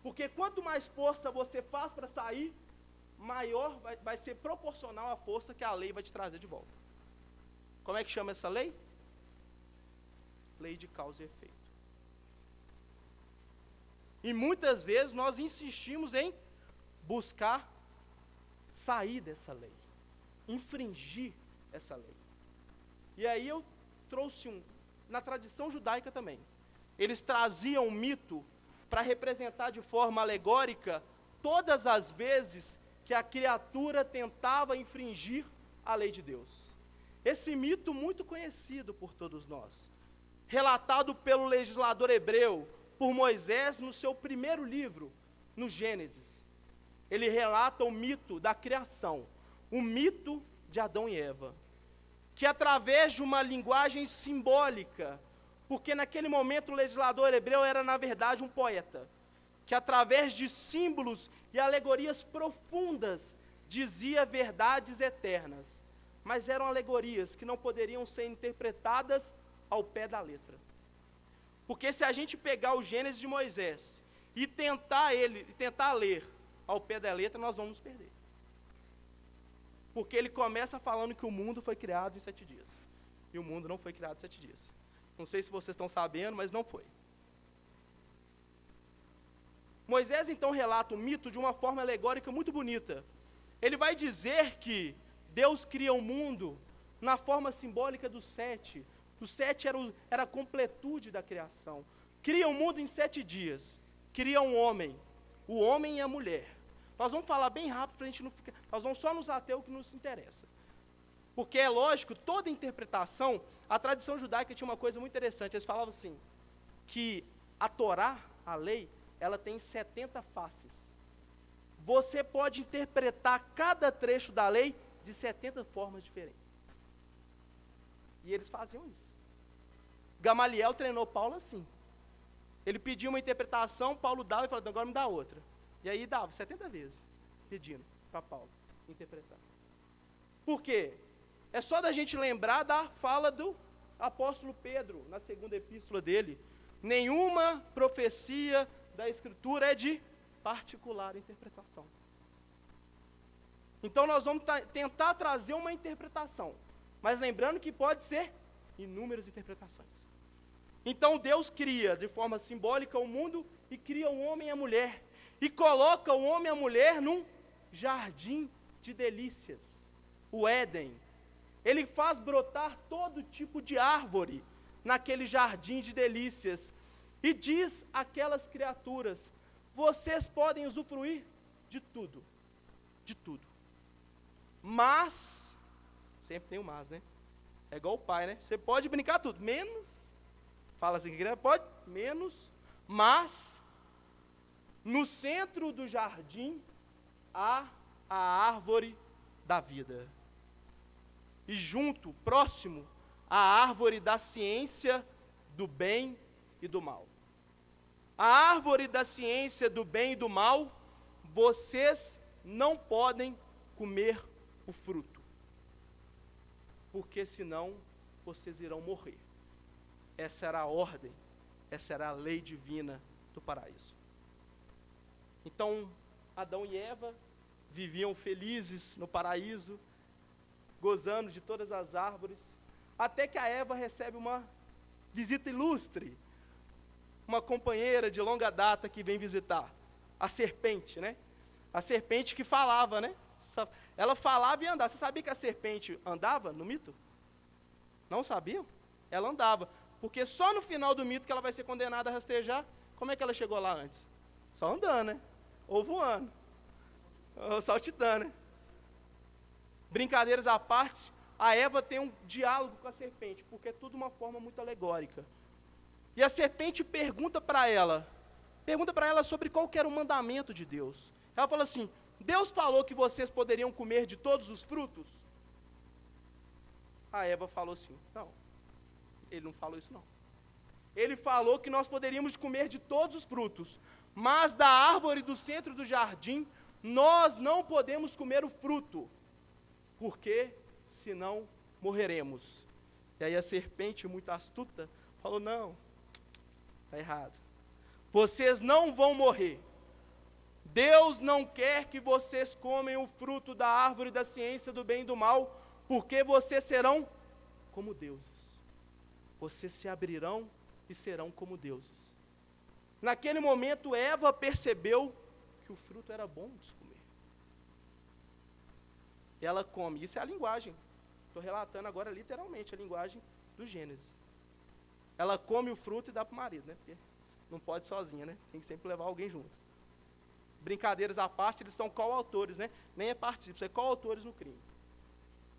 [SPEAKER 6] Porque quanto mais força você faz para sair, maior vai ser proporcional à força que a lei vai te trazer de volta. Como é que chama essa lei? Lei de causa e efeito. E muitas vezes nós insistimos em buscar sair dessa lei, infringir essa lei. E aí eu trouxe na tradição judaica também. Eles traziam um mito para representar de forma alegórica todas as vezes que a criatura tentava infringir a lei de Deus. Esse mito muito conhecido por todos nós, relatado pelo legislador hebreu, por Moisés no seu primeiro livro, no Gênesis. Ele relata o mito da criação, o mito de Adão e Eva, que através de uma linguagem simbólica, porque naquele momento o legislador hebreu era na verdade um poeta, que através de símbolos e alegorias profundas dizia verdades eternas, mas eram alegorias que não poderiam ser interpretadas ao pé da letra. Porque se a gente pegar o Gênesis de Moisés e tentar ler ao pé da letra, nós vamos nos perder. Porque ele começa falando que o mundo foi criado em 7 dias. E o mundo não foi criado em 7 dias. Não sei se vocês estão sabendo, mas não foi. Moisés então relata o mito de uma forma alegórica muito bonita. Ele vai dizer que Deus cria o mundo na forma simbólica do 7. O 7 era a completude da criação. Cria o mundo em 7 dias. Cria um homem, o homem e a mulher. Nós vamos falar bem rápido para a gente não ficar. Nós vamos só nos ater o que nos interessa. Porque é lógico, toda interpretação, a tradição judaica tinha uma coisa muito interessante. Eles falavam assim, que a Torá, a lei, ela tem 70 faces. Você pode interpretar cada trecho da lei de 70 formas diferentes. E eles faziam isso. Gamaliel treinou Paulo assim. Ele pedia uma interpretação, Paulo dava e falava, agora me dá outra. E aí dava 70 vezes, pedindo para Paulo interpretar. Por quê? É só da gente lembrar da fala do apóstolo Pedro, na segunda epístola dele. Nenhuma profecia da Escritura é de particular interpretação. Então nós vamos tentar trazer uma interpretação, mas lembrando que pode ser inúmeras interpretações. Então Deus cria de forma simbólica o mundo e cria o homem e a mulher. E coloca o homem e a mulher num jardim de delícias, o Éden. Ele faz brotar todo tipo de árvore naquele jardim de delícias. E diz àquelas criaturas, vocês podem usufruir de tudo. De tudo. Mas, sempre tem o mas, né? É igual o pai, né? Você pode brincar tudo, menos, fala assim, pode, menos, mas, no centro do jardim, há a árvore da vida. E junto, próximo, a árvore da ciência do bem e do mal. A árvore da ciência do bem e do mal, vocês não podem comer o fruto, porque senão vocês irão morrer. Essa era a ordem, essa era a lei divina do paraíso. Então, Adão e Eva viviam felizes no paraíso, gozando de todas as árvores, até que a Eva recebe uma visita ilustre, uma companheira de longa data que vem visitar, a serpente, né? A serpente que falava, né? Ela falava e andava. Você sabia que a serpente andava no mito? Não sabiam? Ela andava, porque só no final do mito que ela vai ser condenada a rastejar. Como é que ela chegou lá antes? Só andando, né? Ou voando, ou saltitando, né? Brincadeiras à parte, a Eva tem um diálogo com a serpente, porque é tudo uma forma muito alegórica. E a serpente pergunta para ela sobre qual que era o mandamento de Deus. Ela fala assim, Deus falou que vocês poderiam comer de todos os frutos? A Eva falou assim, não, ele não falou isso não. Ele falou que nós poderíamos comer de todos os frutos, mas da árvore do centro do jardim, nós não podemos comer o fruto, porque senão morreremos. E aí a serpente, muito astuta, falou, não, está errado. Vocês não vão morrer. Deus não quer que vocês comam o fruto da árvore da ciência do bem e do mal, porque vocês serão como deuses. Vocês se abrirão e serão como deuses. Naquele momento, Eva percebeu que o fruto era bom de se comer. Ela come. Isso é a linguagem. Estou relatando agora literalmente a linguagem do Gênesis. Ela come o fruto e dá para o marido, né? Porque não pode sozinha, né? Tem que sempre levar alguém junto. Brincadeiras à parte, eles são coautores, né? Nem é partícipes, é coautores no crime.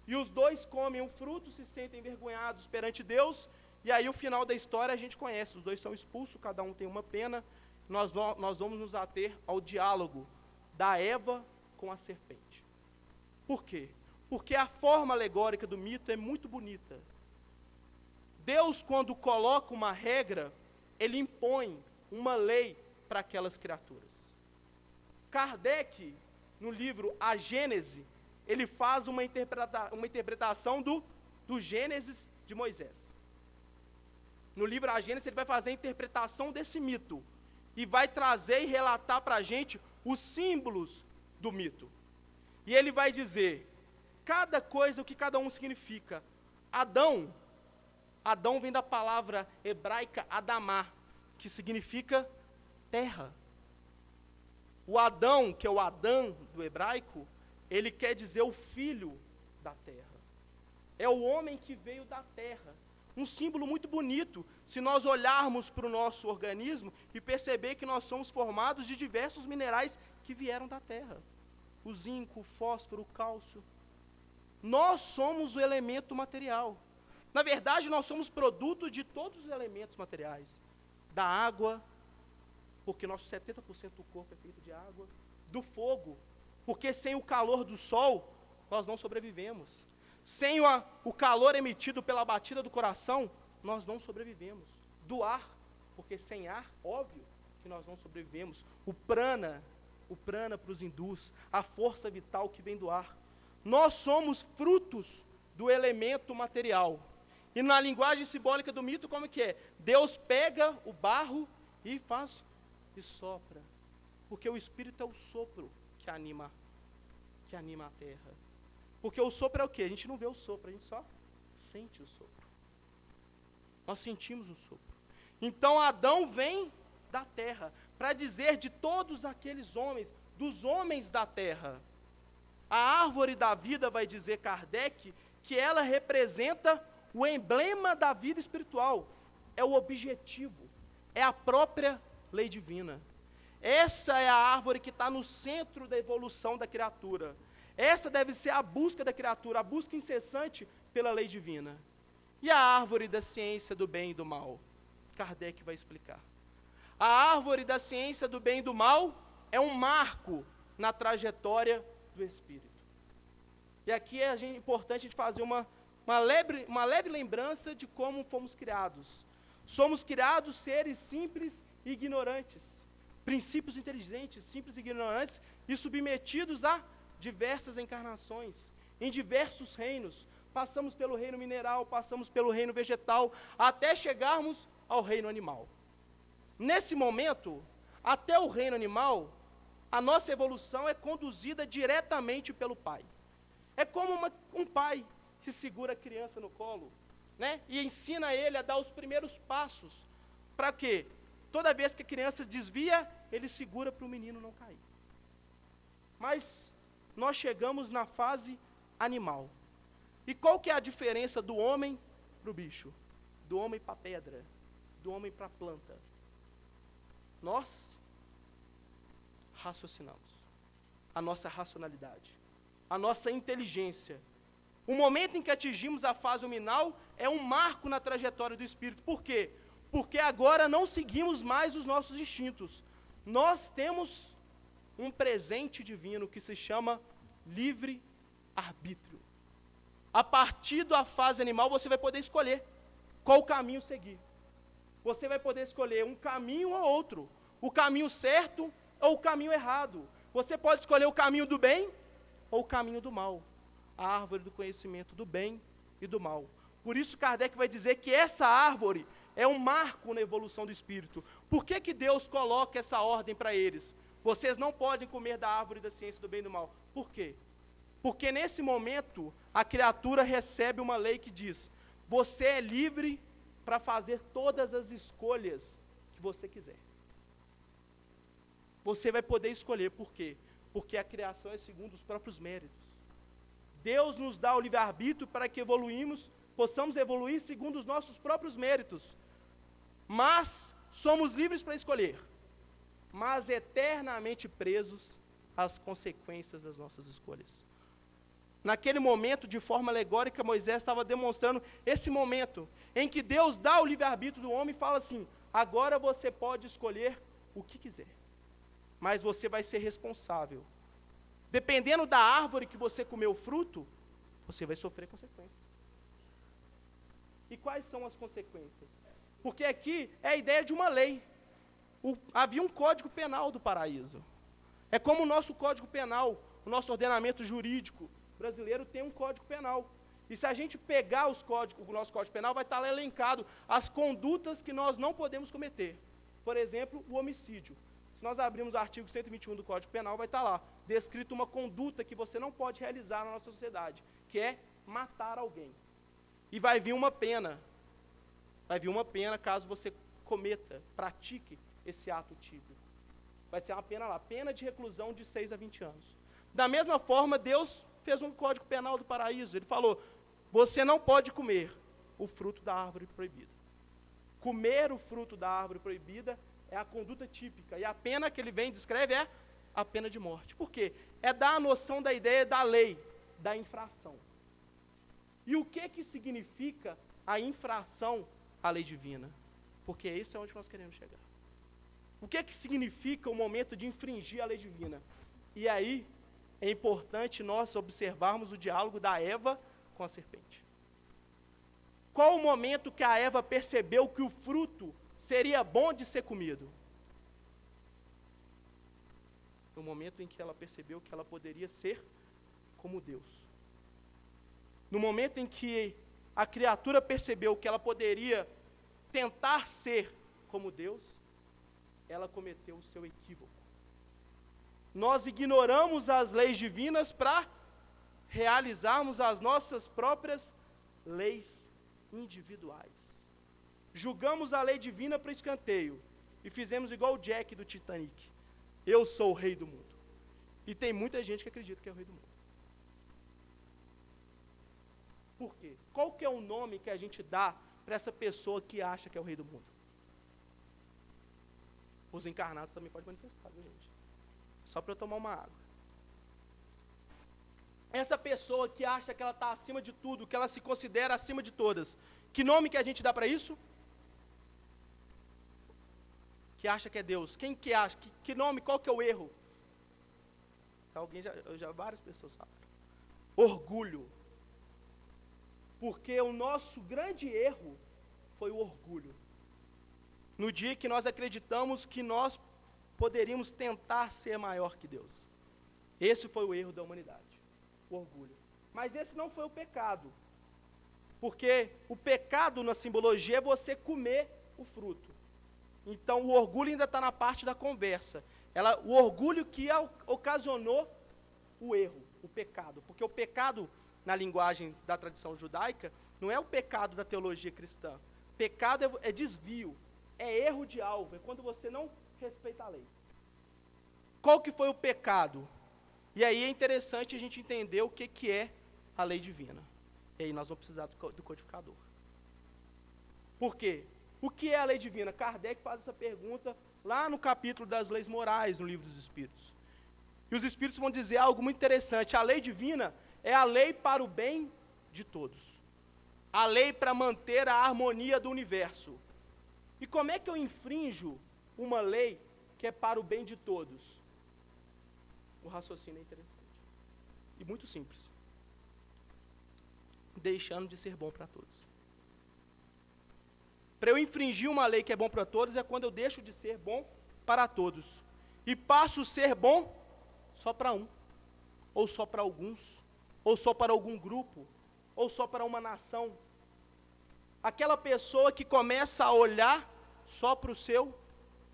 [SPEAKER 6] E os dois comem o fruto, se sentem envergonhados perante Deus, e aí o final da história a gente conhece, os dois são expulsos, cada um tem uma pena. Nós vamos nos ater ao diálogo da Eva com a serpente. Por quê? Porque a forma alegórica do mito é muito bonita. Deus, quando coloca uma regra, ele impõe uma lei para aquelas criaturas. Kardec, no livro A Gênese, ele faz uma interpretação do Gênesis de Moisés. No livro A Gênese, ele vai fazer a interpretação desse mito e vai trazer e relatar para a gente os símbolos do mito. E ele vai dizer cada coisa, o que cada um significa. Adão vem da palavra hebraica Adamá, que significa terra. O Adão, que é o Adão do hebraico, ele quer dizer o filho da terra. É o homem que veio da terra. Um símbolo muito bonito, se nós olharmos para o nosso organismo e perceber que nós somos formados de diversos minerais que vieram da terra. O zinco, o fósforo, o cálcio. Nós somos o elemento material. Na verdade, nós somos produto de todos os elementos materiais. Da água, porque nosso 70% do corpo é feito de água. Do fogo, porque sem o calor do sol, nós não sobrevivemos. Sem o calor emitido pela batida do coração, nós não sobrevivemos. Do ar, porque sem ar, óbvio que nós não sobrevivemos. O prana para os hindus, a força vital que vem do ar. Nós somos frutos do elemento material. E na linguagem simbólica do mito, como que é? Deus pega o barro e faz, e sopra. Porque o Espírito é o sopro que anima a terra. Porque o sopro é o quê? A gente não vê o sopro, a gente só sente o sopro. Nós sentimos o sopro. Então Adão vem da terra, para dizer de todos aqueles homens, dos homens da terra. A árvore da vida, vai dizer Kardec, que ela representa o emblema da vida espiritual. É o objetivo, é a própria lei divina. Essa é a árvore que está no centro da evolução da criatura. Essa deve ser a busca da criatura, a busca incessante pela lei divina. E a árvore da ciência do bem e do mal? Kardec vai explicar. A árvore da ciência do bem e do mal é um marco na trajetória do Espírito. E aqui é importante a gente fazer uma leve lembrança de como fomos criados. Somos criados seres simples e ignorantes. Princípios inteligentes, simples e ignorantes, e submetidos a diversas encarnações, em diversos reinos. Passamos pelo reino mineral, passamos pelo reino vegetal, até chegarmos ao reino animal. Nesse momento, até o reino animal, a nossa evolução é conduzida diretamente pelo pai. É como um pai que segura a criança no colo, né? E ensina ele a dar os primeiros passos. Para quê? Toda vez que a criança desvia, ele segura para o menino não cair. Mas nós chegamos na fase animal. E qual que é a diferença do homem para o bicho? Do homem para a pedra? Do homem para a planta? Nós raciocinamos. A nossa racionalidade. A nossa inteligência. O momento em que atingimos a fase luminal é um marco na trajetória do Espírito. Por quê? Porque agora não seguimos mais os nossos instintos. Nós temos um presente divino que se chama livre-arbítrio. A partir da fase animal, você vai poder escolher qual caminho seguir. Você vai poder escolher um caminho ou outro. O caminho certo ou o caminho errado. Você pode escolher o caminho do bem ou o caminho do mal. A árvore do conhecimento do bem e do mal. Por isso Kardec vai dizer que essa árvore é um marco na evolução do espírito. Por que Deus coloca essa ordem para eles? Vocês não podem comer da árvore da ciência do bem e do mal. Por quê? Porque nesse momento a criatura recebe uma lei que diz: você é livre para fazer todas as escolhas que você quiser. Você vai poder escolher. Por quê? Porque a criação é segundo os próprios méritos. Deus nos dá o livre-arbítrio para que possamos evoluir segundo os nossos próprios méritos. Mas somos livres para escolher, mas eternamente presos às consequências das nossas escolhas. Naquele momento, de forma alegórica, Moisés estava demonstrando esse momento em que Deus dá o livre-arbítrio do homem e fala assim: agora você pode escolher o que quiser, mas você vai ser responsável. Dependendo da árvore que você comeu o fruto, você vai sofrer consequências. E quais são as consequências? Porque aqui é a ideia de uma lei. Havia um código penal do paraíso. É como o nosso código penal, o nosso ordenamento jurídico brasileiro tem um código penal. E se a gente pegar o nosso código penal, vai estar lá elencado as condutas que nós não podemos cometer. Por exemplo, o homicídio. Se nós abrirmos o artigo 121 do Código Penal, vai estar lá, descrito uma conduta que você não pode realizar na nossa sociedade, que é matar alguém. E vai vir uma pena. Vai vir uma pena caso você cometa, pratique esse ato típico. Vai ser uma pena lá, pena de reclusão de 6 a 20 anos. Da mesma forma, Deus fez um Código Penal do paraíso. Ele falou, você não pode comer o fruto da árvore proibida. Comer o fruto da árvore proibida é a conduta típica. E a pena que ele vem e descreve é a pena de morte. Por quê? É dar a noção da ideia da lei, da infração. E o que significa a infração à lei divina? Porque esse é onde nós queremos chegar. O que significa o momento de infringir a lei divina? E aí é importante nós observarmos o diálogo da Eva com a serpente. Qual o momento que a Eva percebeu que o fruto seria bom de ser comido? No momento em que ela percebeu que ela poderia ser como Deus. No momento em que a criatura percebeu que ela poderia tentar ser como Deus, ela cometeu o seu equívoco. Nós ignoramos as leis divinas para realizarmos as nossas próprias leis individuais. Julgamos a lei divina para escanteio e fizemos igual o Jack do Titanic. Eu sou o rei do mundo. E tem muita gente que acredita que é o rei do mundo. Por quê? Qual que é o nome que a gente dá para essa pessoa que acha que é o rei do mundo? Os encarnados também podem manifestar, viu, gente? Só para eu tomar uma água. Essa pessoa que acha que ela está acima de tudo, que ela se considera acima de todas, que nome que a gente dá para isso? Que acha que é Deus. Quem que acha? Que nome? Qual que é o erro? Várias pessoas falaram. Orgulho. Porque o nosso grande erro foi o orgulho. No dia que nós acreditamos que nós poderíamos tentar ser maior que Deus. Esse foi o erro da humanidade, o orgulho. Mas esse não foi o pecado. Porque o pecado na simbologia é você comer o fruto. Então o orgulho ainda está na parte da conversa. O orgulho que ocasionou o erro, o pecado. Porque o pecado, na linguagem da tradição judaica, não é o pecado da teologia cristã. Pecado é desvio, é erro de alvo, é quando você não respeita a lei. Qual que foi o pecado? E aí é interessante a gente entender o que é a lei divina. E aí nós vamos precisar do codificador. Por quê? O que é a lei divina? Kardec faz essa pergunta lá no capítulo das leis morais, no livro dos Espíritos. E os Espíritos vão dizer algo muito interessante. A lei divina é a lei para o bem de todos. A lei para manter a harmonia do universo. E como é que eu infrinjo uma lei que é para o bem de todos? O raciocínio é interessante. E muito simples. Deixando de ser bom para todos. Para eu infringir uma lei que é bom para todos é quando eu deixo de ser bom para todos. E passo a ser bom só para um. Ou só para alguns. Ou só para algum grupo. Ou só para uma nação. Aquela pessoa que começa a olhar só para o seu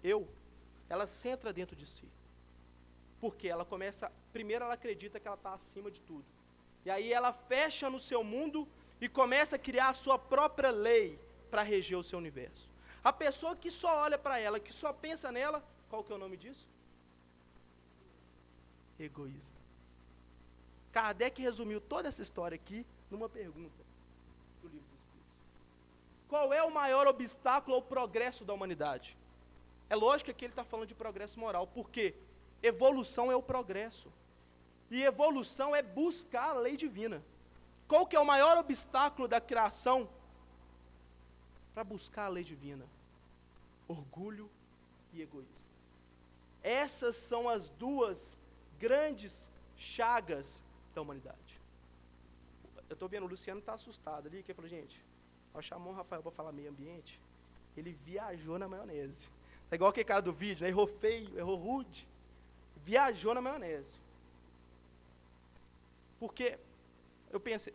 [SPEAKER 6] eu. Ela centra dentro de si. Porque ela começa, primeiro ela acredita que ela está acima de tudo. E aí ela fecha no seu mundo e começa a criar a sua própria lei para reger o seu universo. A pessoa que só olha para ela, que só pensa nela, qual que é o nome disso? Egoísmo. Kardec resumiu toda essa história aqui numa pergunta do livro dos Espíritos. Qual é o maior obstáculo ao progresso da humanidade? É lógico que ele está falando de progresso moral, porque evolução é o progresso. E evolução é buscar a lei divina. Qual que é o maior obstáculo da criação para buscar a lei divina? Orgulho e egoísmo. Essas são as duas grandes chagas da humanidade. Eu estou vendo, o Luciano está assustado ali, que ele falou, gente, nós chamamos o Rafael para falar meio ambiente, ele viajou na maionese. É igual aquele cara do vídeo, né? Errou feio, errou rude. Viajou na maionese. Porque eu pensei,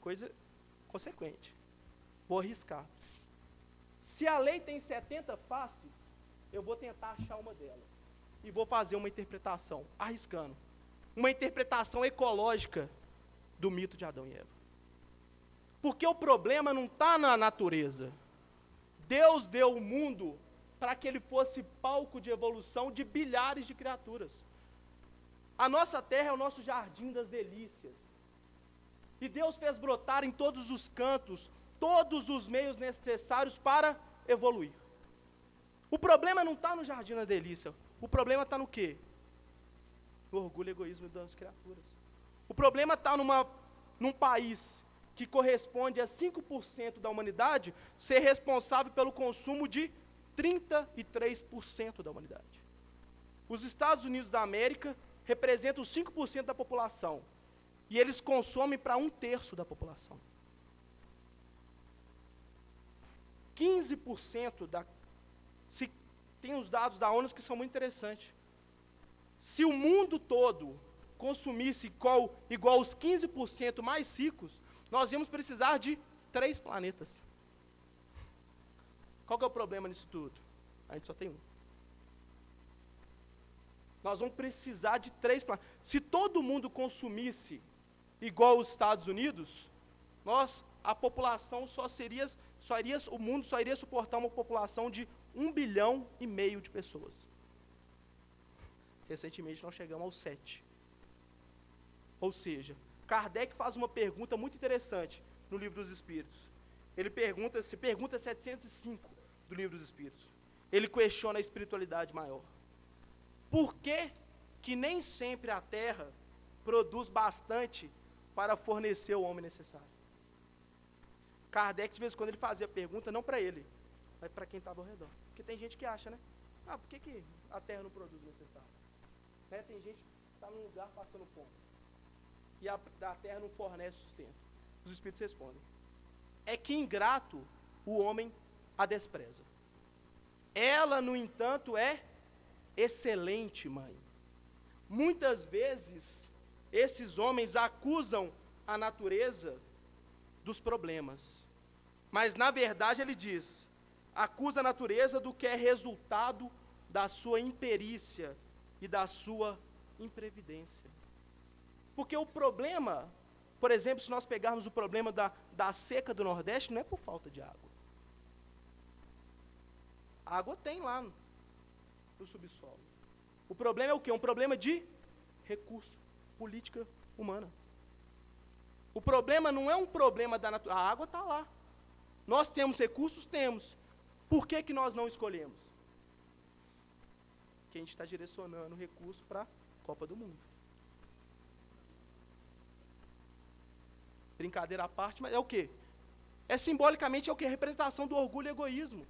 [SPEAKER 6] coisa consequente. Vou arriscar. Se a lei tem 70 faces, eu vou tentar achar uma delas. e vou fazer uma interpretação, arriscando, uma interpretação ecológica do mito de Adão e Eva. Porque o problema não está na natureza. Deus deu o mundo para que ele fosse palco de evolução de bilhares de criaturas. A nossa terra é o nosso jardim das delícias. E Deus fez brotar em todos os cantos todos os meios necessários para evoluir. O problema não está no jardim da delícia. O problema está no quê? No orgulho e egoísmo das criaturas. O problema está num país que corresponde a 5% da humanidade ser responsável pelo consumo de 33% da humanidade. Os Estados Unidos da América representam 5% da população. E eles consomem para 1/3 da população. 15% se tem os dados da ONU que são muito interessantes. Se o mundo todo consumisse igual os 15% mais ricos, nós íamos precisar de 3 planetas. Qual que é o problema nisso tudo? A gente só tem um. Nós vamos precisar de 3 planetas. Se todo mundo consumisse igual os Estados Unidos, a população o mundo só iria suportar uma população de 1,5 bilhão de pessoas. Recentemente nós chegamos aos 7. Ou seja, Kardec faz uma pergunta muito interessante no Livro dos Espíritos. Ele pergunta 705 do Livro dos Espíritos. Ele questiona a espiritualidade maior. Por que nem sempre a Terra produz bastante para fornecer o homem necessário? Kardec, de vez em quando, ele fazia a pergunta, não para ele, mas para quem estava ao redor. Porque tem gente que acha, né? Por que a Terra não produz o necessário? Né? Tem gente que está num lugar passando fome. E a Terra não fornece sustento. Os Espíritos respondem. É que ingrato o homem a despreza. Ela, no entanto, é excelente mãe. Muitas vezes, esses homens acusam a natureza dos problemas. Mas, na verdade, ele diz, acusa a natureza do que é resultado da sua imperícia e da sua imprevidência. Porque o problema, por exemplo, se nós pegarmos o problema da seca do Nordeste, não é por falta de água. A água tem lá no subsolo. O problema é o quê? Um problema de recurso, política humana. O problema não é um problema da natureza. A água está lá. Nós temos recursos? Temos. Por que nós não escolhemos? Porque a gente está direcionando o recurso para a Copa do Mundo. Brincadeira à parte, mas é o quê? Simbolicamente o quê? Representação do orgulho e egoísmo.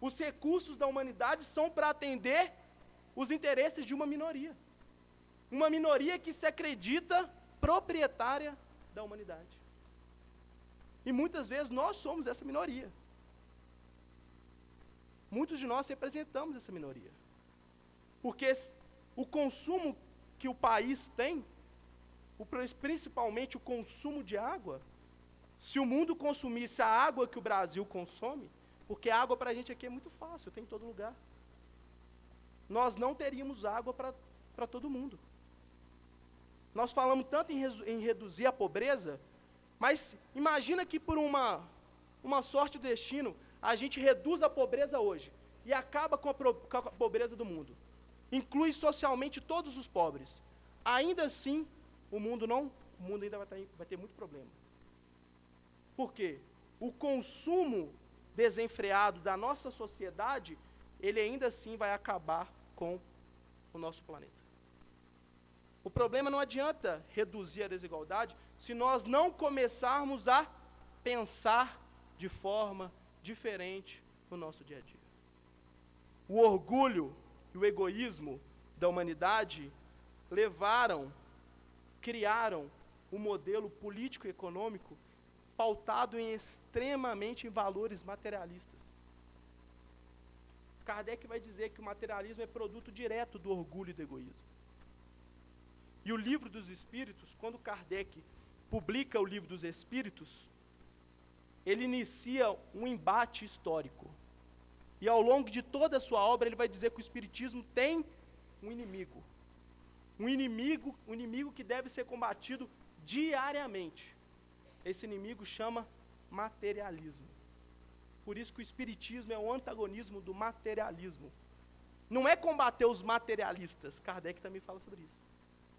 [SPEAKER 6] Os recursos da humanidade são para atender os interesses de uma minoria. Uma minoria que se acredita proprietária da humanidade. E muitas vezes nós somos essa minoria. Muitos de nós representamos essa minoria. Porque o consumo que o país tem, principalmente o consumo de água, se o mundo consumisse a água que o Brasil consome, porque a água para a gente aqui é muito fácil, tem em todo lugar, nós não teríamos água para todo mundo. Nós falamos tanto em reduzir a pobreza, mas imagina que por uma sorte do destino, a gente reduz a pobreza hoje e acaba com a pobreza do mundo. Inclui socialmente todos os pobres. Ainda assim, o mundo ainda vai ter muito problema. Por quê? O consumo desenfreado da nossa sociedade, ele ainda assim vai acabar com o nosso planeta. O problema não adianta reduzir a desigualdade se nós não começarmos a pensar de forma diferente no nosso dia a dia. O orgulho e o egoísmo da humanidade criaram um modelo político e econômico pautado extremamente em valores materialistas. Kardec vai dizer que o materialismo é produto direto do orgulho e do egoísmo. E o Livro dos Espíritos, quando Kardec publica o Livro dos Espíritos, ele inicia um embate histórico. E ao longo de toda a sua obra, ele vai dizer que o Espiritismo tem um inimigo. Um inimigo que deve ser combatido diariamente. Esse inimigo chama materialismo. Por isso que o Espiritismo é o antagonismo do materialismo. Não é combater os materialistas, Kardec também fala sobre isso.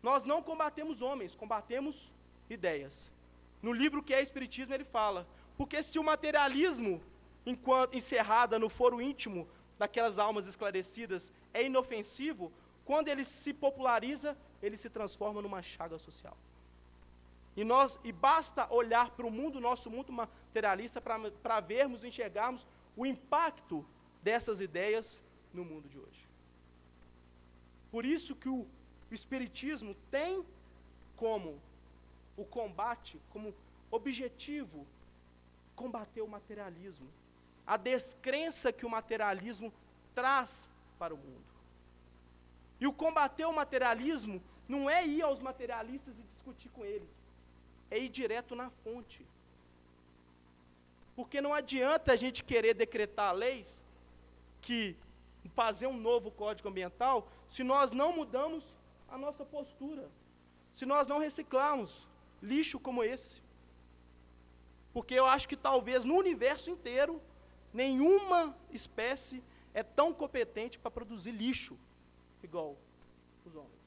[SPEAKER 6] Nós não combatemos homens, combatemos ideias. No livro que é Espiritismo ele fala, porque se o materialismo, enquanto encerrada no foro íntimo daquelas almas esclarecidas, é inofensivo, quando ele se populariza, ele se transforma numa chaga social. E basta olhar para o mundo, nosso mundo materialista, para vermos e enxergarmos o impacto dessas ideias no mundo de hoje. Por isso que o Espiritismo tem como o combate, como objetivo, combater o materialismo, a descrença que o materialismo traz para o mundo. E o combater o materialismo não é ir aos materialistas e discutir com eles, é ir direto na fonte. Porque não adianta a gente querer decretar leis, fazer um novo código ambiental, se nós não mudamos a nossa postura, se nós não reciclarmos lixo como esse. Porque eu acho que talvez no universo inteiro, nenhuma espécie é tão competente para produzir lixo, igual os homens.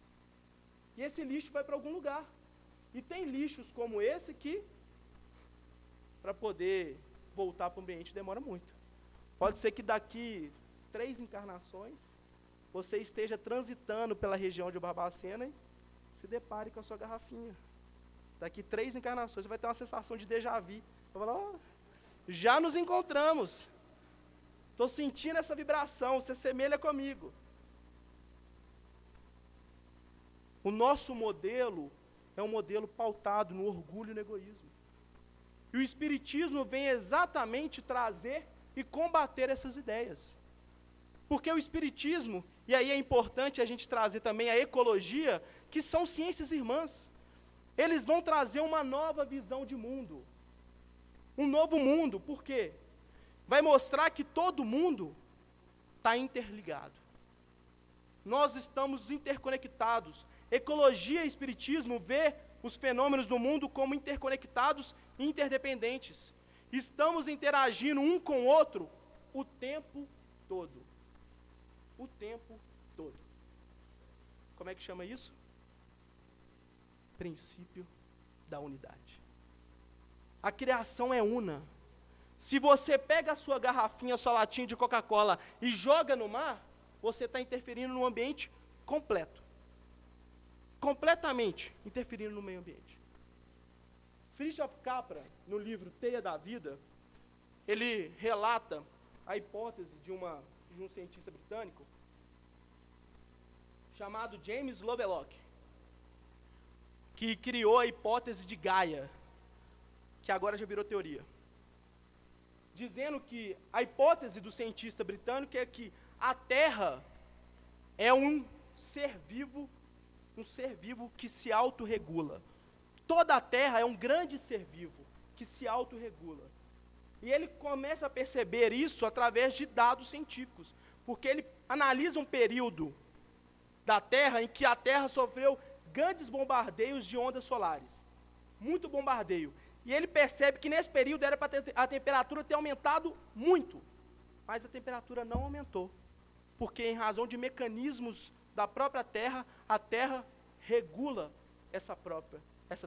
[SPEAKER 6] E esse lixo vai para algum lugar. E tem lixos como esse que, para poder voltar para o ambiente, demora muito. Pode ser que daqui 3 encarnações, você esteja transitando pela região de Barbacena e se depare com a sua garrafinha. Daqui 3 encarnações, você vai ter uma sensação de déjà vu. Vai falar, oh, já nos encontramos. Estou sentindo essa vibração, você semelha comigo. O nosso modelo é um modelo pautado no orgulho e no egoísmo. E o Espiritismo vem exatamente trazer e combater essas ideias. Porque o Espiritismo, e aí é importante a gente trazer também a ecologia, que são ciências irmãs. Eles vão trazer uma nova visão de mundo. Um novo mundo, por quê? Vai mostrar que todo mundo está interligado. Nós estamos interconectados. Ecologia e Espiritismo vê os fenômenos do mundo como interconectados e interdependentes. Estamos interagindo um com o outro o tempo todo. O tempo todo. Como é que chama isso? Princípio da unidade. A criação é una. Se você pega a sua garrafinha, a sua latinha de Coca-Cola e joga no mar, você está interferindo no ambiente completo. Completamente interferindo no meio ambiente. Fritjof Capra, no livro Teia da Vida, ele relata a hipótese de um cientista britânico chamado James Lovelock, que criou a hipótese de Gaia, que agora já virou teoria. Dizendo que a hipótese do cientista britânico é que a Terra é um ser vivo que se autorregula. Toda a Terra é um grande ser vivo que se autorregula. E ele começa a perceber isso através de dados científicos, porque ele analisa um período da Terra em que a Terra sofreu grandes bombardeios de ondas solares. Muito bombardeio. E ele percebe que nesse período era para a temperatura ter aumentado muito, mas a temperatura não aumentou, porque em razão de mecanismos da própria Terra, a Terra regula essa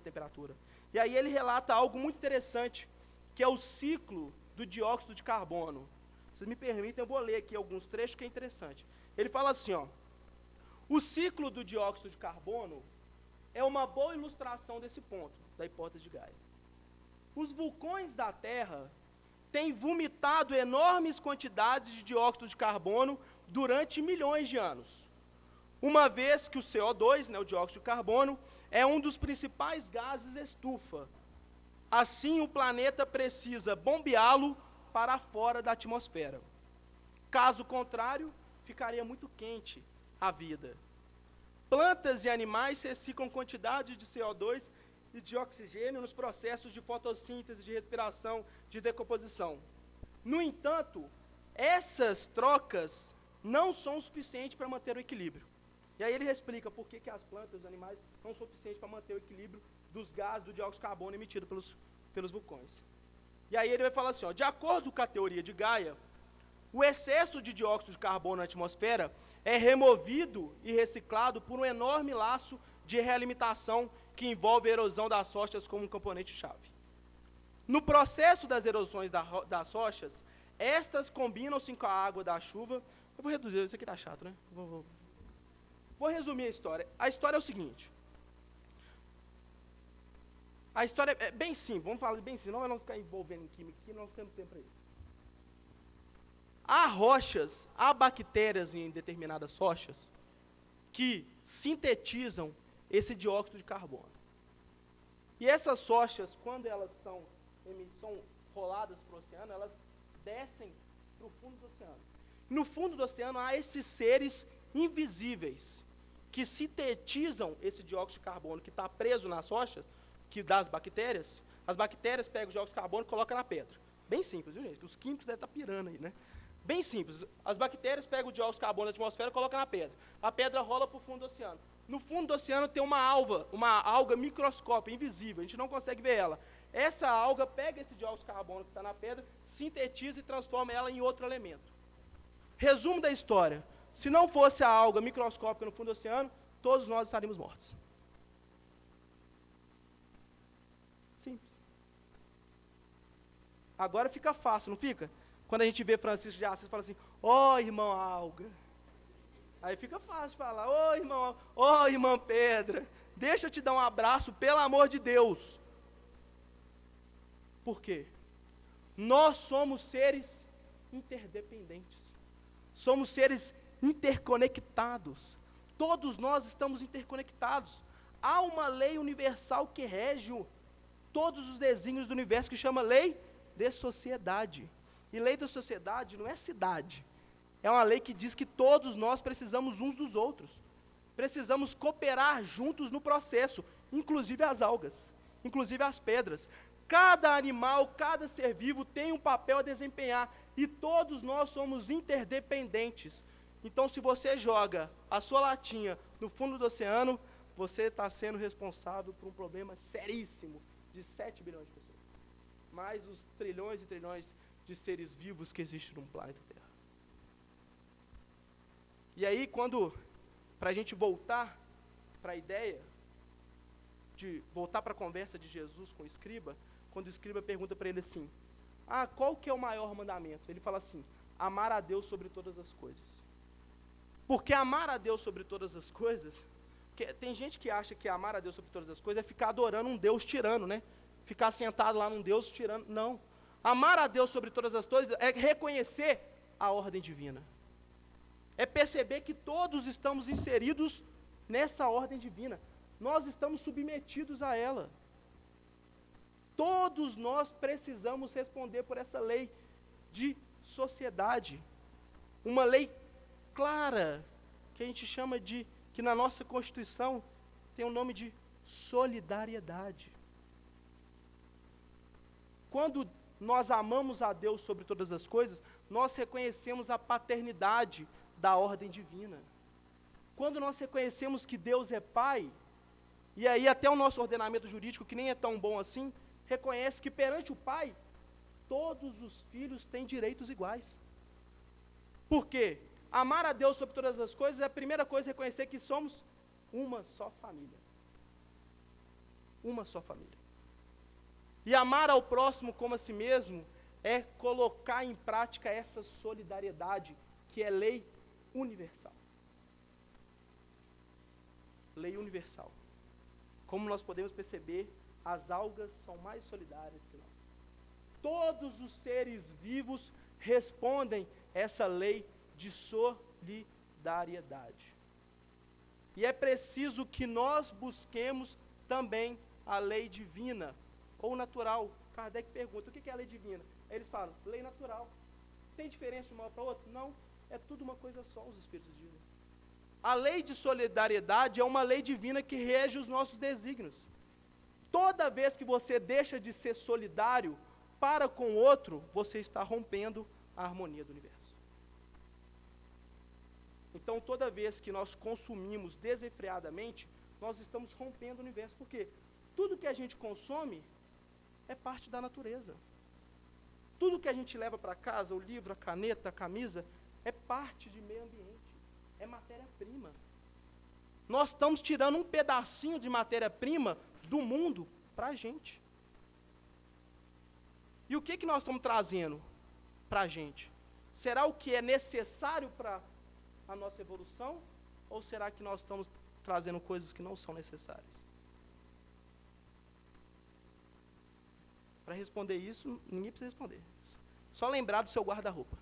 [SPEAKER 6] temperatura. E aí ele relata algo muito interessante, que é o ciclo do dióxido de carbono. Se vocês me permitem, eu vou ler aqui alguns trechos que é interessante. Ele fala assim, ó, o ciclo do dióxido de carbono é uma boa ilustração desse ponto, da hipótese de Gaia. Os vulcões da Terra têm vomitado enormes quantidades de dióxido de carbono durante milhões de anos. Uma vez que o CO2, o dióxido de carbono, é um dos principais gases estufa. Assim, o planeta precisa bombeá-lo para fora da atmosfera. Caso contrário, ficaria muito quente a vida. Plantas e animais reciclam quantidade de CO2 e de oxigênio nos processos de fotossíntese, de respiração, de decomposição. No entanto, essas trocas não são suficientes para manter o equilíbrio. E aí ele explica por que as plantas e os animais não são suficientes para manter o equilíbrio dos gases do dióxido de carbono emitido pelos vulcões. E aí ele vai falar assim, ó, de acordo com a teoria de Gaia, o excesso de dióxido de carbono na atmosfera é removido e reciclado por um enorme laço de realimentação que envolve a erosão das rochas como um componente-chave. No processo das erosões das rochas, estas combinam-se com a água da chuva. Eu vou reduzir, isso aqui está chato, né? Vou resumir a história. A história é o seguinte. A história é bem simples, vamos falar bem simples, não vamos ficar envolvendo em química aqui, não temos tempo para isso. Há rochas, há bactérias em determinadas rochas que sintetizam esse dióxido de carbono. E essas rochas, quando elas são roladas para o oceano, elas descem para o fundo do oceano. No fundo do oceano há esses seres invisíveis que sintetizam esse dióxido de carbono que está preso nas rochas, das bactérias. As bactérias pegam o dióxido de carbono e colocam na pedra. Bem simples, viu, gente? Os químicos devem estar pirando aí, né? Bem simples. As bactérias pegam o dióxido de carbono da atmosfera e colocam na pedra. A pedra rola para o fundo do oceano. No fundo do oceano tem uma alga microscópica, invisível, a gente não consegue ver ela. Essa alga pega esse dióxido de carbono que está na pedra, sintetiza e transforma ela em outro elemento. Resumo da história. Se não fosse a alga microscópica no fundo do oceano, todos nós estaríamos mortos. Simples. Agora fica fácil, não fica? Quando a gente vê Francisco de Assis, fala assim, ó irmão alga. Aí fica fácil falar, ô irmã pedra, deixa eu te dar um abraço, pelo amor de Deus. Por quê? Nós somos seres interdependentes. Somos seres interconectados. Todos nós estamos interconectados. Há uma lei universal que rege todos os desígnios do universo, que chama lei de sociedade. E lei da sociedade não é cidade. É uma lei que diz que todos nós precisamos uns dos outros. Precisamos cooperar juntos no processo, inclusive as algas, inclusive as pedras. Cada animal, cada ser vivo tem um papel a desempenhar e todos nós somos interdependentes. Então, se você joga a sua latinha no fundo do oceano, você está sendo responsável por um problema seríssimo de 7 bilhões de pessoas. Mais os trilhões e trilhões de seres vivos que existem no planeta Terra. E aí, para a gente voltar para a ideia, voltar para a conversa de Jesus com o escriba, quando o escriba pergunta para ele assim, qual que é o maior mandamento? Ele fala assim, amar a Deus sobre todas as coisas. Porque amar a Deus sobre todas as coisas, tem gente que acha que amar a Deus sobre todas as coisas é ficar adorando um Deus tirano, né? Ficar sentado lá num Deus tirano. Não. Amar a Deus sobre todas as coisas é reconhecer a ordem divina. É perceber que todos estamos inseridos nessa ordem divina. Nós estamos submetidos a ela. Todos nós precisamos responder por essa lei de sociedade. Uma lei clara, que a gente chama que na nossa Constituição tem o nome de solidariedade. Quando nós amamos a Deus sobre todas as coisas, nós reconhecemos a paternidade da ordem divina. Quando nós reconhecemos que Deus é Pai, e aí até o nosso ordenamento jurídico, que nem é tão bom assim, reconhece que perante o Pai, todos os filhos têm direitos iguais. Por quê? Amar a Deus sobre todas as coisas é a primeira coisa, reconhecer que somos uma só família. Uma só família. E amar ao próximo como a si mesmo é colocar em prática essa solidariedade, que é lei universal. Lei universal. Como nós podemos perceber, as algas são mais solidárias que nós. Todos os seres vivos respondem essa lei de solidariedade. E é preciso que nós busquemos também a lei divina, ou natural. Kardec pergunta, o que é a lei divina? Aí eles falam, lei natural. Tem diferença de uma para outra? Não, é tudo uma coisa só, os Espíritos dizem. A lei de solidariedade é uma lei divina que rege os nossos desígnios. Toda vez que você deixa de ser solidário para com o outro, você está rompendo a harmonia do universo. Então, toda vez que nós consumimos desenfreadamente, nós estamos rompendo o universo. Por quê? Tudo que a gente consome é parte da natureza. Tudo que a gente leva para casa, o livro, a caneta, a camisa, é parte de meio ambiente, é matéria-prima. Nós estamos tirando um pedacinho de matéria-prima do mundo para a gente. E o que nós estamos trazendo para a gente? Será o que é necessário para a nossa evolução? Ou será que nós estamos trazendo coisas que não são necessárias? Para responder isso, ninguém precisa responder. Só lembrar do seu guarda-roupa.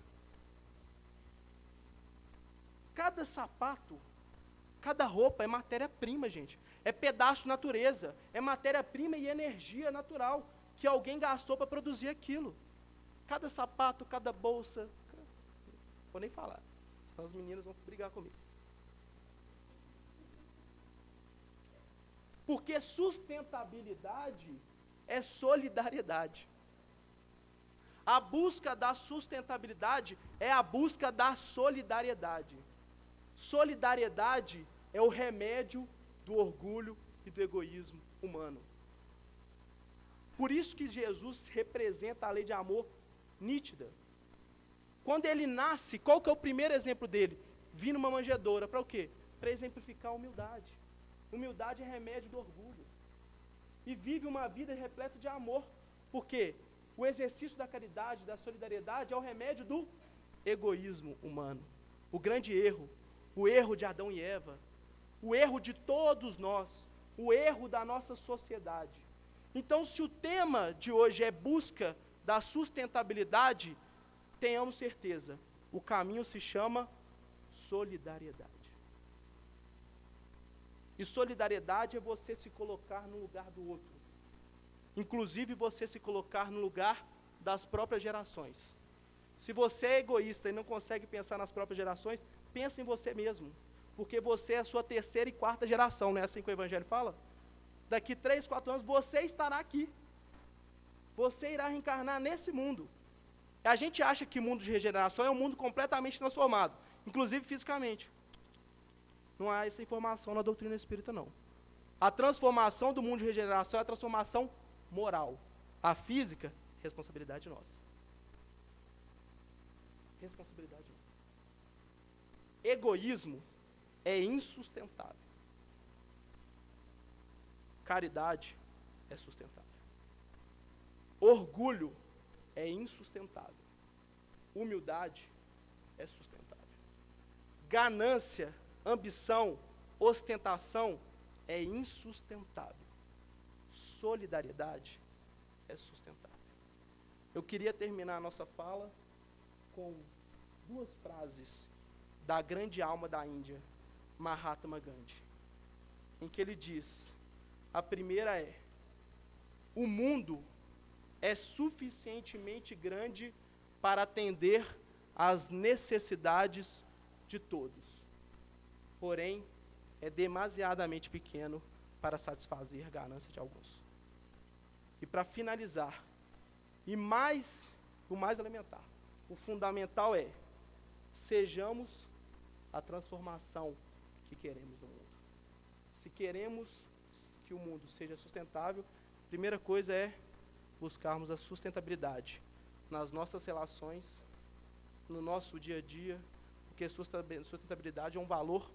[SPEAKER 6] Cada sapato, cada roupa é matéria-prima, gente. É pedaço de natureza. É matéria-prima e energia natural que alguém gastou para produzir aquilo. Cada sapato, cada bolsa. Não vou nem falar. Senão os meninos vão brigar comigo. Porque sustentabilidade é solidariedade. A busca da sustentabilidade é a busca da solidariedade. Solidariedade é o remédio do orgulho e do egoísmo humano. Por isso que Jesus representa a lei de amor nítida. Quando ele nasce, qual que é o primeiro exemplo dele? Vir numa manjedoura, para o quê? Para exemplificar a humildade. Humildade é remédio do orgulho. E vive uma vida repleta de amor. Por quê? O exercício da caridade, da solidariedade, é o remédio do egoísmo humano. O grande erro, o erro de Adão e Eva, o erro de todos nós, o erro da nossa sociedade. Então, se o tema de hoje é busca da sustentabilidade, tenhamos certeza, o caminho se chama solidariedade. E solidariedade é você se colocar no lugar do outro. Inclusive você se colocar no lugar das próprias gerações. Se você é egoísta e não consegue pensar nas próprias gerações, pense em você mesmo. Porque você é a sua terceira e quarta geração, não é assim que o Evangelho fala? Daqui 3, 4 anos você estará aqui. Você irá reencarnar nesse mundo. A gente acha que o mundo de regeneração é um mundo completamente transformado, inclusive fisicamente. Não há essa informação na doutrina espírita, não. A transformação do mundo de regeneração é a transformação moral. A física, responsabilidade nossa. Responsabilidade nossa. Egoísmo é insustentável. Caridade é sustentável. Orgulho é insustentável. Humildade é sustentável. Ganância, ambição, ostentação é insustentável. Solidariedade é sustentável. Eu queria terminar a nossa fala com 2 frases da grande alma da Índia, Mahatma Gandhi, em que ele diz, a primeira é: o mundo é suficientemente grande para atender às necessidades de todos, porém é demasiadamente pequeno para satisfazer a ganância de alguns. E para finalizar, o mais elementar, o fundamental é: sejamos a transformação que queremos no mundo. Se queremos que o mundo seja sustentável, a primeira coisa é buscarmos a sustentabilidade nas nossas relações, no nosso dia a dia, porque sustentabilidade é um valor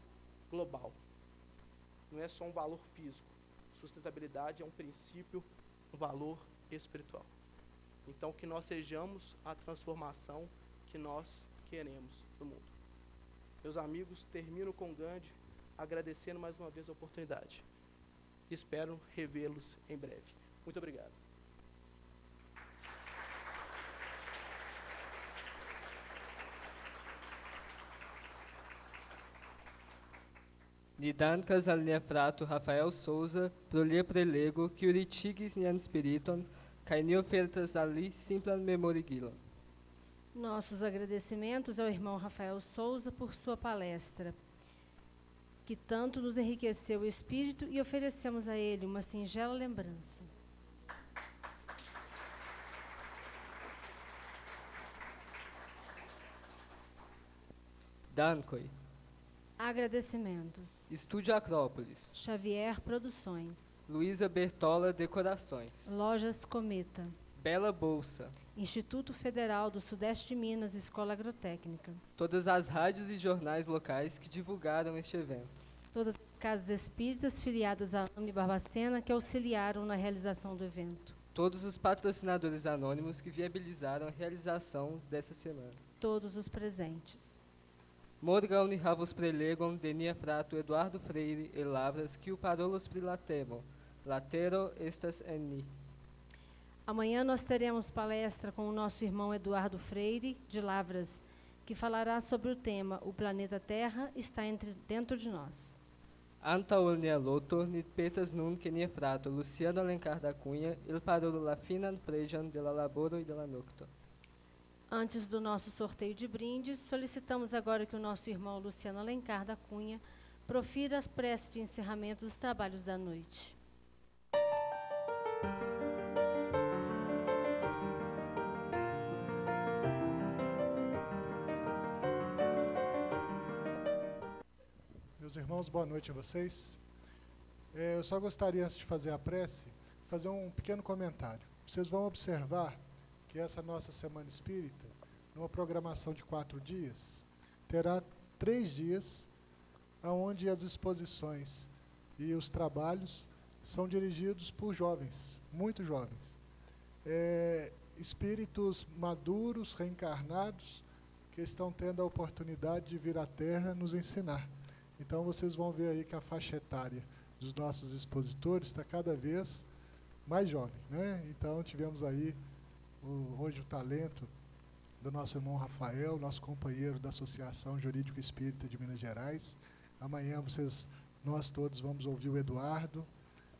[SPEAKER 6] global. Não é só um valor físico. Sustentabilidade é um princípio, um valor espiritual. Então, que nós sejamos a transformação que nós queremos no mundo. Meus amigos, termino com Gandhi, agradecendo mais uma vez a oportunidade. Espero revê-los em breve. Muito obrigado.
[SPEAKER 2] Nidankas alinea frato Rafael Souza, prolia prelego, que uritigis nian spiriton, cainio ofertas ali simplan memorigilon.
[SPEAKER 3] Nossos agradecimentos ao irmão Rafael Souza por sua palestra, que tanto nos enriqueceu o espírito, e oferecemos a ele uma singela lembrança.
[SPEAKER 2] Dankoi.
[SPEAKER 3] Agradecimentos.
[SPEAKER 2] Estúdio Acrópolis.
[SPEAKER 3] Xavier Produções.
[SPEAKER 2] Luísa Bertola Decorações.
[SPEAKER 3] Lojas Cometa.
[SPEAKER 2] Bela Bolsa.
[SPEAKER 3] Instituto Federal do Sudeste de Minas, Escola Agrotécnica.
[SPEAKER 2] Todas as rádios e jornais locais que divulgaram este evento.
[SPEAKER 3] Todas as casas espíritas filiadas à AME Barbacena que auxiliaram na realização do evento.
[SPEAKER 2] Todos os patrocinadores anônimos que viabilizaram a realização dessa semana.
[SPEAKER 3] Todos os presentes.
[SPEAKER 2] Morgan unihavos prelegam Denia Frato Eduardo Freire e Lavras que o parolos prilatemo. Latero estas enni.
[SPEAKER 3] Amanhã nós teremos palestra com o nosso irmão Eduardo Freire, de Lavras, que falará sobre o tema O Planeta Terra está dentro de nós.
[SPEAKER 2] Anta olnea loto, nit petas nun kenia frato, Luciano Alencar da Cunha, il parolo la finan prejan de la laboro e de la nocto.
[SPEAKER 3] Antes do nosso sorteio de brindes, solicitamos agora que o nosso irmão Luciano Alencar da Cunha profira as preces de encerramento dos trabalhos da noite.
[SPEAKER 7] Meus irmãos, boa noite a vocês. Eu só gostaria, antes de fazer a prece, fazer um pequeno comentário. Vocês vão observar que essa nossa Semana Espírita, numa programação de 4 dias, terá 3 dias onde as exposições e os trabalhos são dirigidos por jovens, muito jovens. Espíritos maduros, reencarnados, que estão tendo a oportunidade de vir à Terra nos ensinar. Então vocês vão ver aí que a faixa etária dos nossos expositores está cada vez mais jovem, né? Então tivemos aí hoje o talento do nosso irmão Rafael, nosso companheiro da Associação Jurídico Espírita de Minas Gerais. Amanhã nós todos vamos ouvir o Eduardo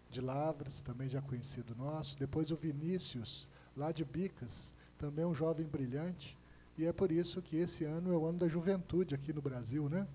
[SPEAKER 7] de Lavras, também já conhecido nosso. Depois o Vinícius, lá de Bicas, também um jovem brilhante. E é por isso que esse ano é o ano da juventude aqui no Brasil, né?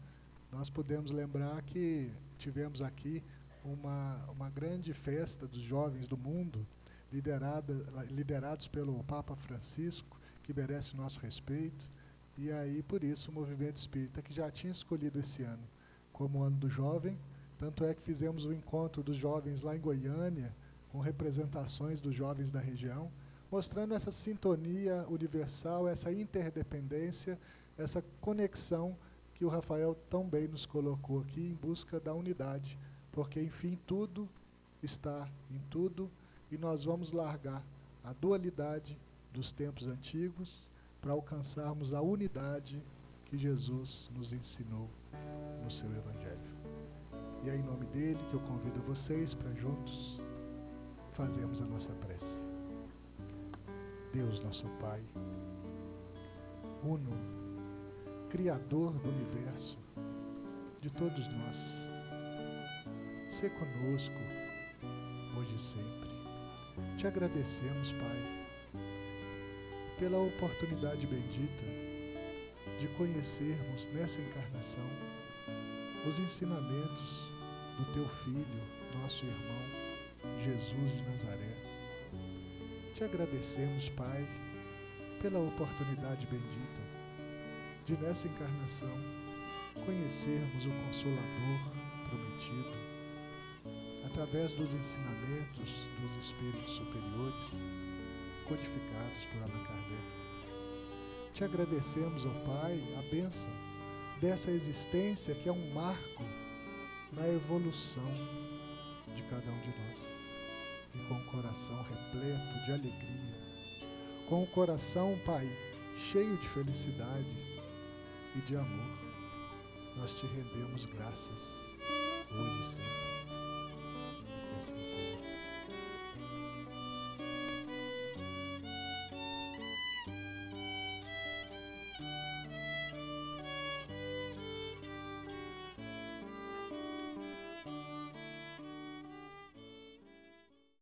[SPEAKER 7] Nós podemos lembrar que tivemos aqui uma grande festa dos jovens do mundo, liderados pelo Papa Francisco, que merece o nosso respeito. E aí, por isso, o Movimento Espírita, que já tinha escolhido esse ano como o ano do jovem, tanto é que fizemos o encontro dos jovens lá em Goiânia, com representações dos jovens da região, mostrando essa sintonia universal, essa interdependência, essa conexão que o Rafael tão bem nos colocou aqui em busca da unidade, porque, enfim, tudo está em tudo e nós vamos largar a dualidade dos tempos antigos para alcançarmos a unidade que Jesus nos ensinou no seu Evangelho. E é em nome dele que eu convido vocês para juntos fazermos a nossa prece. Deus, nosso Pai, uno, Criador do universo, de todos nós, sê conosco, hoje e sempre. Te agradecemos, Pai, pela oportunidade bendita de conhecermos nessa encarnação os ensinamentos do Teu Filho, nosso irmão, Jesus de Nazaré. Te agradecemos, Pai, pela oportunidade bendita de nessa encarnação conhecermos o Consolador prometido através dos ensinamentos dos Espíritos superiores codificados por Allan Kardec. Te agradecemos, ó Pai, a bênção dessa existência que é um marco na evolução de cada um de nós. E com o coração repleto de alegria, com o coração, Pai, cheio de felicidade e de amor, nós te rendemos graças, hoje e sempre.